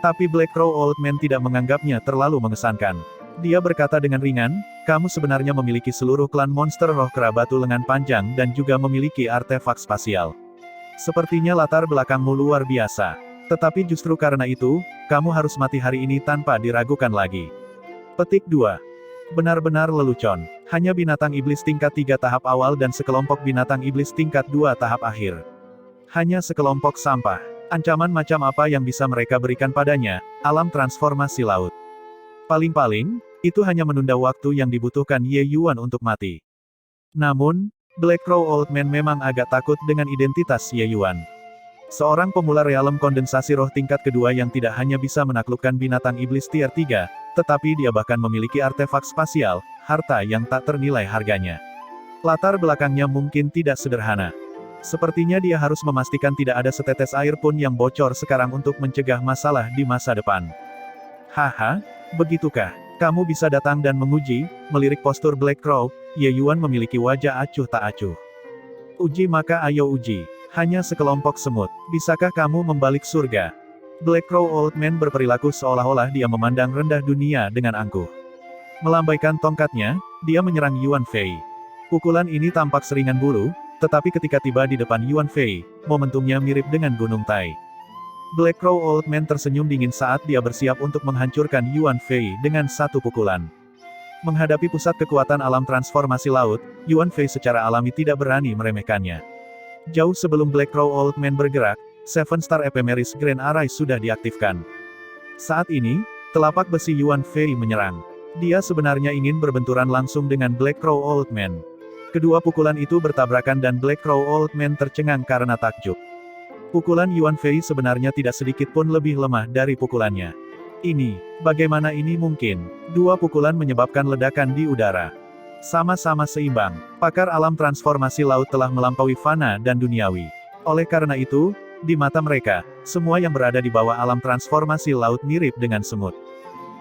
Tapi Black Crow Old Man tidak menganggapnya terlalu mengesankan. Dia berkata dengan ringan, kamu sebenarnya memiliki seluruh klan monster roh kera batu lengan panjang dan juga memiliki artefak spasial. Sepertinya latar belakangmu luar biasa. Tetapi justru karena itu, kamu harus mati hari ini tanpa diragukan lagi. Petik 2. Benar-benar lelucon. Hanya binatang iblis tingkat 3 tahap awal dan sekelompok binatang iblis tingkat 2 tahap akhir. Hanya sekelompok sampah. Ancaman macam apa yang bisa mereka berikan padanya, alam transformasi laut. Paling-paling, itu hanya menunda waktu yang dibutuhkan Ye Yuan untuk mati. Namun, Black Crow Old Man memang agak takut dengan identitas Ye Yuan. Seorang pemula realem kondensasi roh tingkat kedua yang tidak hanya bisa menaklukkan binatang iblis tier 3, tetapi dia bahkan memiliki artefak spasial, harta yang tak ternilai harganya. Latar belakangnya mungkin tidak sederhana. Sepertinya dia harus memastikan tidak ada setetes air pun yang bocor sekarang untuk mencegah masalah di masa depan. Haha, begitukah? Kamu bisa datang dan menguji, melirik postur Black Crow, Ye Yuan memiliki wajah acuh tak acuh. Uji maka ayo uji. Hanya sekelompok semut. Bisakah kamu membalik surga? Black Crow Old Man berperilaku seolah-olah dia memandang rendah dunia dengan angkuh. Melambaikan tongkatnya, dia menyerang Yuan Fei. Pukulan ini tampak seringan bulu, tetapi ketika tiba di depan Yuan Fei, momentumnya mirip dengan Gunung Tai. Black Crow Old Man tersenyum dingin saat dia bersiap untuk menghancurkan Yuan Fei dengan satu pukulan. Menghadapi pusat kekuatan alam transformasi laut, Yuan Fei secara alami tidak berani meremehkannya. Jauh sebelum Black Crow Old Man bergerak, Seven Star Ephemeris Grand Array sudah diaktifkan. Saat ini, telapak besi Yuan Fei menyerang. Dia sebenarnya ingin berbenturan langsung dengan Black Crow Old Man. Kedua pukulan itu bertabrakan dan Black Crow Old Man tercengang karena takjub. Pukulan Yuan Fei sebenarnya tidak sedikit pun lebih lemah dari pukulannya. Bagaimana ini mungkin? Dua pukulan menyebabkan ledakan di udara. Sama-sama seimbang. Pakar alam transformasi laut telah melampaui fana dan duniawi. Oleh karena itu, di mata mereka, semua yang berada di bawah alam transformasi laut mirip dengan semut.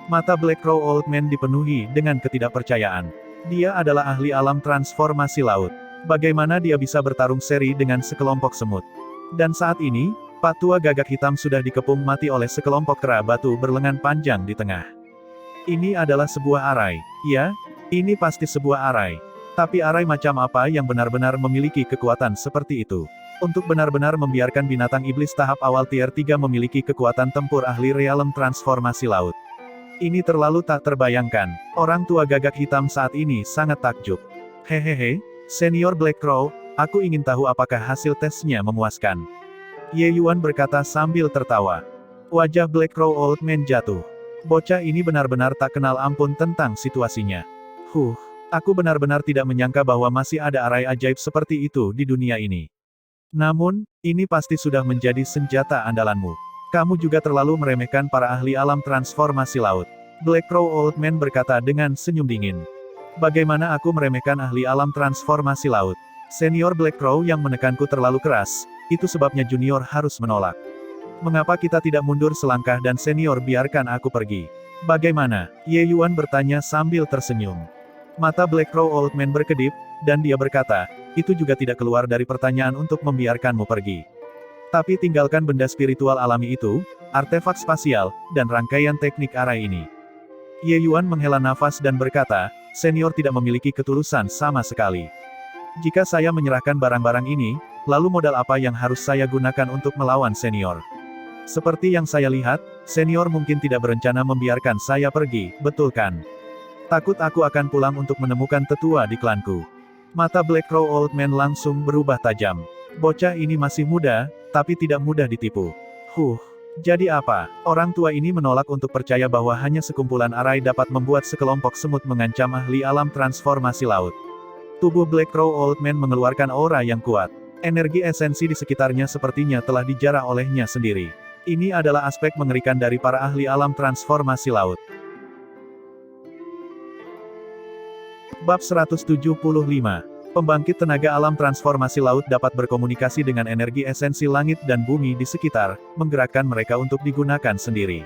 Mata Black Crow Old Man dipenuhi dengan ketidakpercayaan. Dia adalah ahli alam transformasi laut. Bagaimana dia bisa bertarung seri dengan sekelompok semut? Dan saat ini, Pak Tua Gagak Hitam sudah dikepung mati oleh sekelompok kera batu berlengan panjang di tengah. Ini adalah sebuah arai. Ya, ini pasti sebuah arai. Tapi arai macam apa yang benar-benar memiliki kekuatan seperti itu? Untuk benar-benar membiarkan binatang iblis tahap awal tier 3 memiliki kekuatan tempur ahli realem transformasi laut. Ini terlalu tak terbayangkan. Orang tua Gagak Hitam saat ini sangat takjub. Hehehe, Senior Black Crow, aku ingin tahu apakah hasil tesnya memuaskan. Ye Yuan berkata sambil tertawa. Wajah Black Crow Old Man jatuh. Bocah ini benar-benar tak kenal ampun tentang situasinya. Aku benar-benar tidak menyangka bahwa masih ada arai ajaib seperti itu di dunia ini. Namun, ini pasti sudah menjadi senjata andalanmu. Kamu juga terlalu meremehkan para ahli alam transformasi laut. Black Crow Old Man berkata dengan senyum dingin. Bagaimana aku meremehkan ahli alam transformasi laut? Senior Black Crow yang menekanku terlalu keras, itu sebabnya junior harus menolak. Mengapa kita tidak mundur selangkah dan senior biarkan aku pergi? Bagaimana? Ye Yuan bertanya sambil tersenyum. Mata Black Crow Old Man berkedip, dan dia berkata, itu juga tidak keluar dari pertanyaan untuk membiarkanmu pergi. Tapi tinggalkan benda spiritual alami itu, artefak spasial, dan rangkaian teknik arai ini. Ye Yuan menghela nafas dan berkata, senior tidak memiliki ketulusan sama sekali. Jika saya menyerahkan barang-barang ini, lalu modal apa yang harus saya gunakan untuk melawan senior? Seperti yang saya lihat, senior mungkin tidak berencana membiarkan saya pergi, betul kan? Takut aku akan pulang untuk menemukan tetua di klanku. Mata Black Crow Old Man langsung berubah tajam. Bocah ini masih muda, tapi tidak mudah ditipu. Jadi apa? Orang tua ini menolak untuk percaya bahwa hanya sekumpulan arai dapat membuat sekelompok semut mengancam ahli alam transformasi laut. Tubuh Black Crow Old Man mengeluarkan aura yang kuat. Energi esensi di sekitarnya sepertinya telah dijarah olehnya sendiri. Ini adalah aspek mengerikan dari para ahli alam transformasi laut. Bab 175. Pembangkit tenaga alam transformasi laut dapat berkomunikasi dengan energi esensi langit dan bumi di sekitar, menggerakkan mereka untuk digunakan sendiri.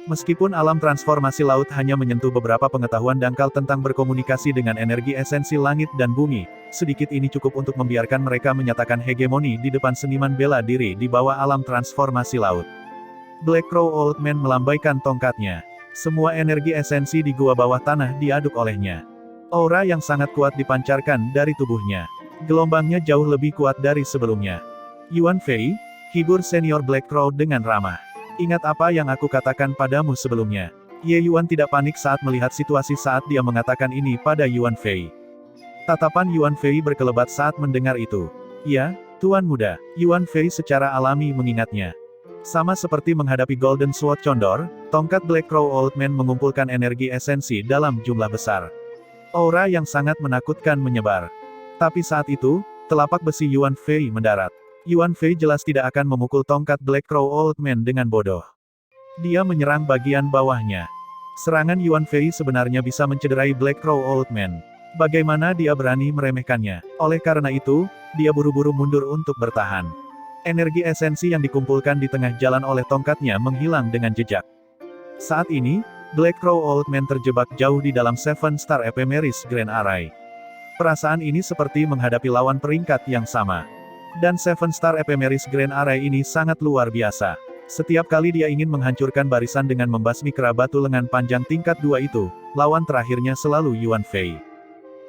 Meskipun alam transformasi laut hanya menyentuh beberapa pengetahuan dangkal tentang berkomunikasi dengan energi esensi langit dan bumi, sedikit ini cukup untuk membiarkan mereka menyatakan hegemoni di depan seniman bela diri di bawah alam transformasi laut. Black Crow Old Man melambaikan tongkatnya. Semua energi esensi di gua bawah tanah diaduk olehnya. Aura yang sangat kuat dipancarkan dari tubuhnya. Gelombangnya jauh lebih kuat dari sebelumnya. Yuan Fei, hibur senior Black Crow dengan ramah. Ingat apa yang aku katakan padamu sebelumnya. Ye Yuan tidak panik saat melihat situasi saat dia mengatakan ini pada Yuan Fei. Tatapan Yuan Fei berkelebat saat mendengar itu. Ya, Tuan Muda, Yuan Fei secara alami mengingatnya. Sama seperti menghadapi Golden Sword Condor, tongkat Black Crow Old Man mengumpulkan energi esensi dalam jumlah besar. Aura yang sangat menakutkan menyebar. Tapi saat itu, telapak besi Yuan Fei mendarat. Yuan Fei jelas tidak akan memukul tongkat Black Crow Old Man dengan bodoh. Dia menyerang bagian bawahnya. Serangan Yuan Fei sebenarnya bisa mencederai Black Crow Old Man. Bagaimana dia berani meremehkannya? Oleh karena itu, dia buru-buru mundur untuk bertahan. Energi esensi yang dikumpulkan di tengah jalan oleh tongkatnya menghilang dengan jejak. Saat ini, Black Crow Old Man terjebak jauh di dalam Seven Star Ephemeris Grand Array. Perasaan ini seperti menghadapi lawan peringkat yang sama. Dan Seven Star Ephemeris Grand Array ini sangat luar biasa. Setiap kali dia ingin menghancurkan barisan dengan membasmi kera batu lengan panjang tingkat 2 itu, lawan terakhirnya selalu Yuan Fei.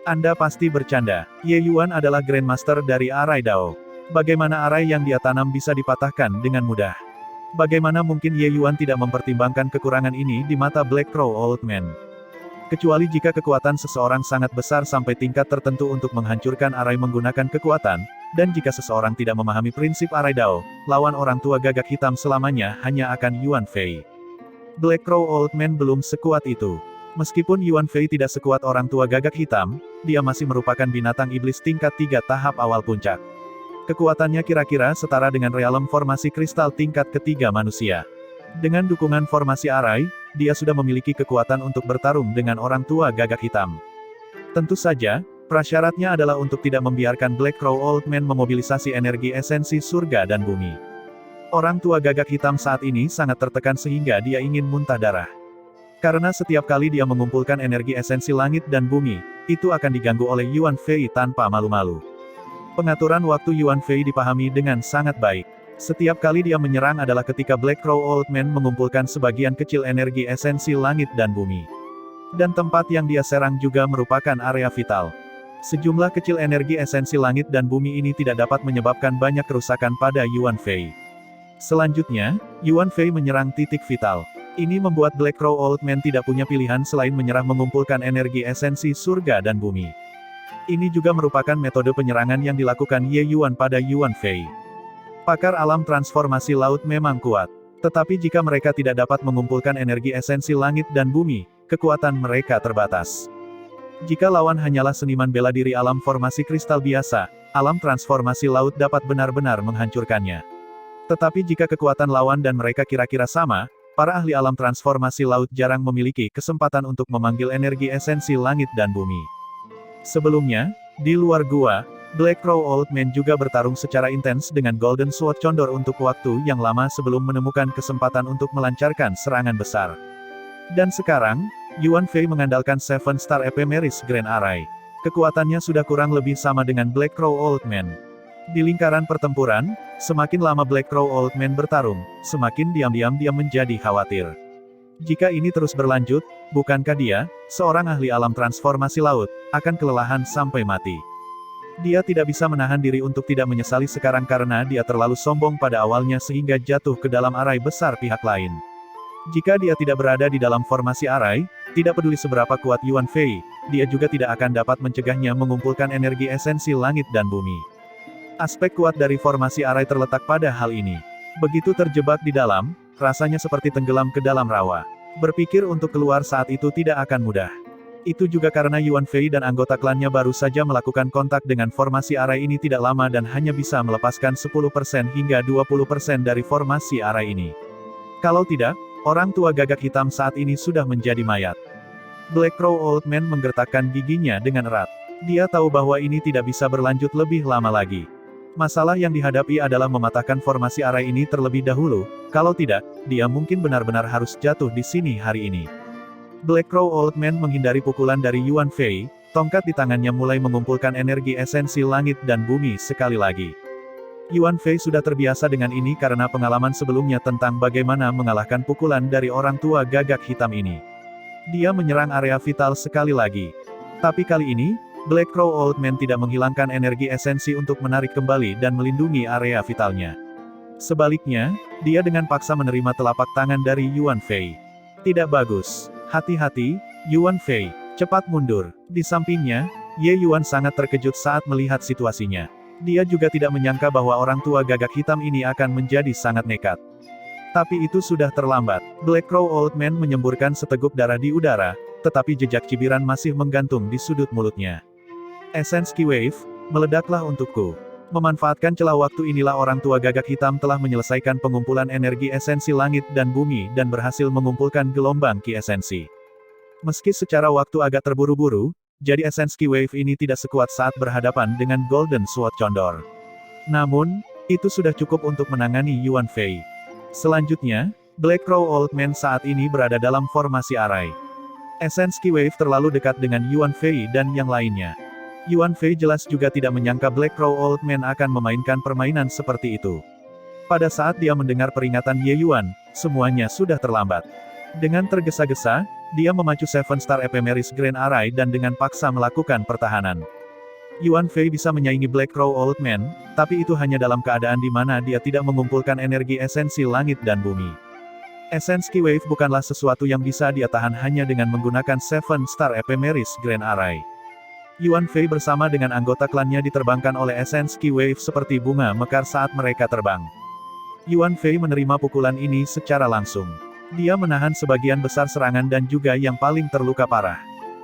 Anda pasti bercanda. Ye Yuan adalah Grandmaster dari Arai Dao. Bagaimana arai yang dia tanam bisa dipatahkan dengan mudah? Bagaimana mungkin Ye Yuan tidak mempertimbangkan kekurangan ini di mata Black Crow Old Man? Kecuali jika kekuatan seseorang sangat besar sampai tingkat tertentu untuk menghancurkan arai menggunakan kekuatan, dan jika seseorang tidak memahami prinsip arai Dao, lawan orang tua gagak hitam selamanya hanya akan Yuan Fei. Black Crow Old Man belum sekuat itu. Meskipun Yuan Fei tidak sekuat orang tua gagak hitam, dia masih merupakan binatang iblis tingkat 3 tahap awal puncak. Kekuatannya kira-kira setara dengan realem formasi kristal tingkat ketiga manusia. Dengan dukungan formasi arai, dia sudah memiliki kekuatan untuk bertarung dengan orang tua gagak hitam. Tentu saja, prasyaratnya adalah untuk tidak membiarkan Black Crow Old Man memobilisasi energi esensi surga dan bumi. Orang tua gagak hitam saat ini sangat tertekan sehingga dia ingin muntah darah. Karena setiap kali dia mengumpulkan energi esensi langit dan bumi, itu akan diganggu oleh Yuan Fei tanpa malu-malu. Pengaturan waktu Yuan Fei dipahami dengan sangat baik. Setiap kali dia menyerang adalah ketika Black Crow Old Man mengumpulkan sebagian kecil energi esensi langit dan bumi. Dan tempat yang dia serang juga merupakan area vital. Sejumlah kecil energi esensi langit dan bumi ini tidak dapat menyebabkan banyak kerusakan pada Yuan Fei. Selanjutnya, Yuan Fei menyerang titik vital. Ini membuat Black Crow Old Man tidak punya pilihan selain menyerah mengumpulkan energi esensi surga dan bumi. Ini juga merupakan metode penyerangan yang dilakukan Ye Yuan pada Yuan Fei. Pakar alam transformasi laut memang kuat. Tetapi jika mereka tidak dapat mengumpulkan energi esensi langit dan bumi, kekuatan mereka terbatas. Jika lawan hanyalah seniman bela diri alam formasi kristal biasa, alam transformasi laut dapat benar-benar menghancurkannya. Tetapi jika kekuatan lawan dan mereka kira-kira sama, para ahli alam transformasi laut jarang memiliki kesempatan untuk memanggil energi esensi langit dan bumi. Sebelumnya, di luar gua, Black Crow Old Man juga bertarung secara intens dengan Golden Sword Condor untuk waktu yang lama sebelum menemukan kesempatan untuk melancarkan serangan besar. Dan sekarang, Yuan Fei mengandalkan Seven Star Ephemeris Grand Array. Kekuatannya sudah kurang lebih sama dengan Black Crow Old Man. Di lingkaran pertempuran, semakin lama Black Crow Old Man bertarung, semakin diam-diam dia menjadi khawatir. Jika ini terus berlanjut, bukankah dia, seorang ahli alam transformasi laut, akan kelelahan sampai mati? Dia tidak bisa menahan diri untuk tidak menyesali sekarang karena dia terlalu sombong pada awalnya sehingga jatuh ke dalam arai besar pihak lain. Jika dia tidak berada di dalam formasi arai, tidak peduli seberapa kuat Yuan Fei, dia juga tidak akan dapat mencegahnya mengumpulkan energi esensi langit dan bumi. Aspek kuat dari formasi arai terletak pada hal ini. Begitu terjebak di dalam, rasanya seperti tenggelam ke dalam rawa. Berpikir untuk keluar saat itu tidak akan mudah. Itu juga karena Yuan Fei dan anggota klannya baru saja melakukan kontak dengan formasi arai ini tidak lama dan hanya bisa melepaskan 10% hingga 20% dari formasi arai ini. Kalau tidak, orang tua gagak hitam saat ini sudah menjadi mayat. Black Crow Old Man menggertakkan giginya dengan erat. Dia tahu bahwa ini tidak bisa berlanjut lebih lama lagi. Masalah yang dihadapi adalah mematahkan formasi arai ini terlebih dahulu, kalau tidak, dia mungkin benar-benar harus jatuh di sini hari ini. Black Crow Old Man menghindari pukulan dari Yuan Fei, tongkat di tangannya mulai mengumpulkan energi esensi langit dan bumi sekali lagi. Yuan Fei sudah terbiasa dengan ini karena pengalaman sebelumnya tentang bagaimana mengalahkan pukulan dari orang tua gagak hitam ini. Dia menyerang area vital sekali lagi. Tapi kali ini, Black Crow Old Man tidak menghilangkan energi esensi untuk menarik kembali dan melindungi area vitalnya. Sebaliknya, dia dengan paksa menerima telapak tangan dari Yuan Fei. Tidak bagus. Hati-hati, Yuan Fei. Cepat mundur. Di sampingnya, Ye Yuan sangat terkejut saat melihat situasinya. Dia juga tidak menyangka bahwa orang tua gagak hitam ini akan menjadi sangat nekat. Tapi itu sudah terlambat. Black Crow Old Man menyemburkan seteguk darah di udara, tetapi jejak cibiran masih menggantung di sudut mulutnya. Essence Ki Wave, meledaklah untukku. Memanfaatkan celah waktu inilah orang tua gagak hitam telah menyelesaikan pengumpulan energi esensi langit dan bumi dan berhasil mengumpulkan gelombang Ki esensi. Meski secara waktu agak terburu-buru, jadi Essence Ki Wave ini tidak sekuat saat berhadapan dengan Golden Sword Condor. Namun, itu sudah cukup untuk menangani Yuan Fei. Selanjutnya, Black Crow Old Man saat ini berada dalam formasi arai. Essence Ki Wave terlalu dekat dengan Yuan Fei dan yang lainnya. Yuan Fei jelas juga tidak menyangka Black Crow Old Man akan memainkan permainan seperti itu. Pada saat dia mendengar peringatan Ye Yuan, semuanya sudah terlambat. Dengan tergesa-gesa, dia memacu Seven Star Ephemeris Grand Array dan dengan paksa melakukan pertahanan. Yuan Fei bisa menyaingi Black Crow Old Man, tapi itu hanya dalam keadaan di mana dia tidak mengumpulkan energi esensi langit dan bumi. Esensi Wave bukanlah sesuatu yang bisa dia tahan hanya dengan menggunakan Seven Star Ephemeris Grand Array. Yuan Fei bersama dengan anggota klannya diterbangkan oleh esensi Wave seperti bunga mekar saat mereka terbang. Yuan Fei menerima pukulan ini secara langsung. Dia menahan sebagian besar serangan dan juga yang paling terluka parah.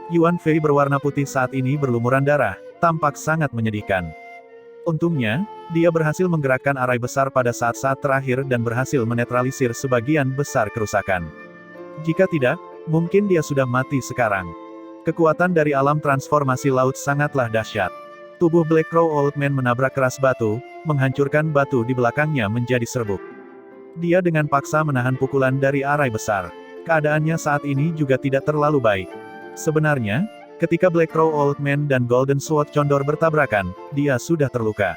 Yuan Fei berwarna putih saat ini berlumuran darah, tampak sangat menyedihkan. Untungnya, dia berhasil menggerakkan arai besar pada saat-saat terakhir dan berhasil menetralisir sebagian besar kerusakan. Jika tidak, mungkin dia sudah mati sekarang. Kekuatan dari alam transformasi laut sangatlah dahsyat. Tubuh Black Crow Old Man menabrak keras batu, menghancurkan batu di belakangnya menjadi serbuk. Dia dengan paksa menahan pukulan dari arai besar. Keadaannya saat ini juga tidak terlalu baik. Sebenarnya, ketika Black Crow Old Man dan Golden Sword condor bertabrakan, dia sudah terluka.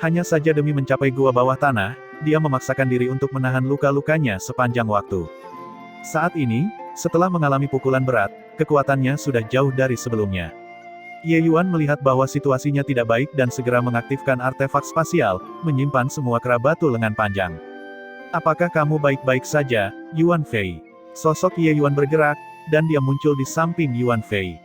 Hanya saja demi mencapai gua bawah tanah, dia memaksakan diri untuk menahan luka-lukanya sepanjang waktu. Saat ini, setelah mengalami pukulan berat, kekuatannya sudah jauh dari sebelumnya. Ye Yuan melihat bahwa situasinya tidak baik dan segera mengaktifkan artefak spasial, menyimpan semua kera batu lengan panjang. Apakah kamu baik-baik saja, Yuan Fei? Sosok Ye Yuan bergerak, dan dia muncul di samping Yuan Fei.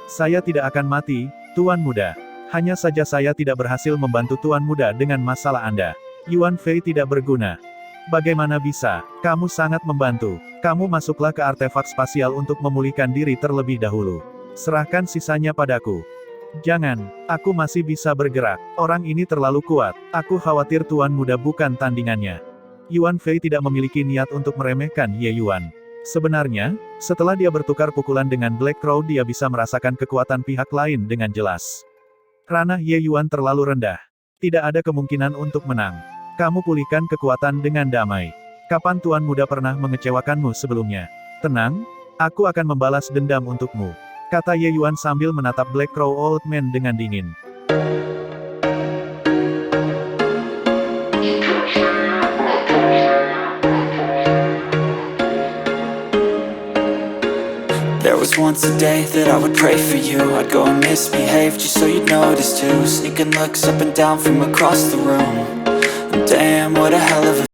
Saya tidak akan mati, Tuan Muda. Hanya saja saya tidak berhasil membantu Tuan Muda dengan masalah Anda. Yuan Fei tidak berguna. Bagaimana bisa? Kamu sangat membantu. Kamu masuklah ke artefak spasial untuk memulihkan diri terlebih dahulu. Serahkan sisanya padaku. Jangan, aku masih bisa bergerak. Orang ini terlalu kuat. Aku khawatir Tuan Muda bukan tandingannya. Yuan Fei tidak memiliki niat untuk meremehkan Ye Yuan. Sebenarnya, setelah dia bertukar pukulan dengan Black Crow dia bisa merasakan kekuatan pihak lain dengan jelas. Ranah Ye Yuan terlalu rendah. Tidak ada kemungkinan untuk menang. Kamu pulihkan kekuatan dengan damai. Kapan Tuan Muda pernah mengecewakanmu sebelumnya? Tenang, aku akan membalas dendam untukmu, kata Ye Yuan sambil menatap Black Crow Old Man dengan dingin. There was once a day that I would pray for you. I'd go and misbehave just so you'd notice too. Sneaking looks up and down from across the room. And damn, what a hell of a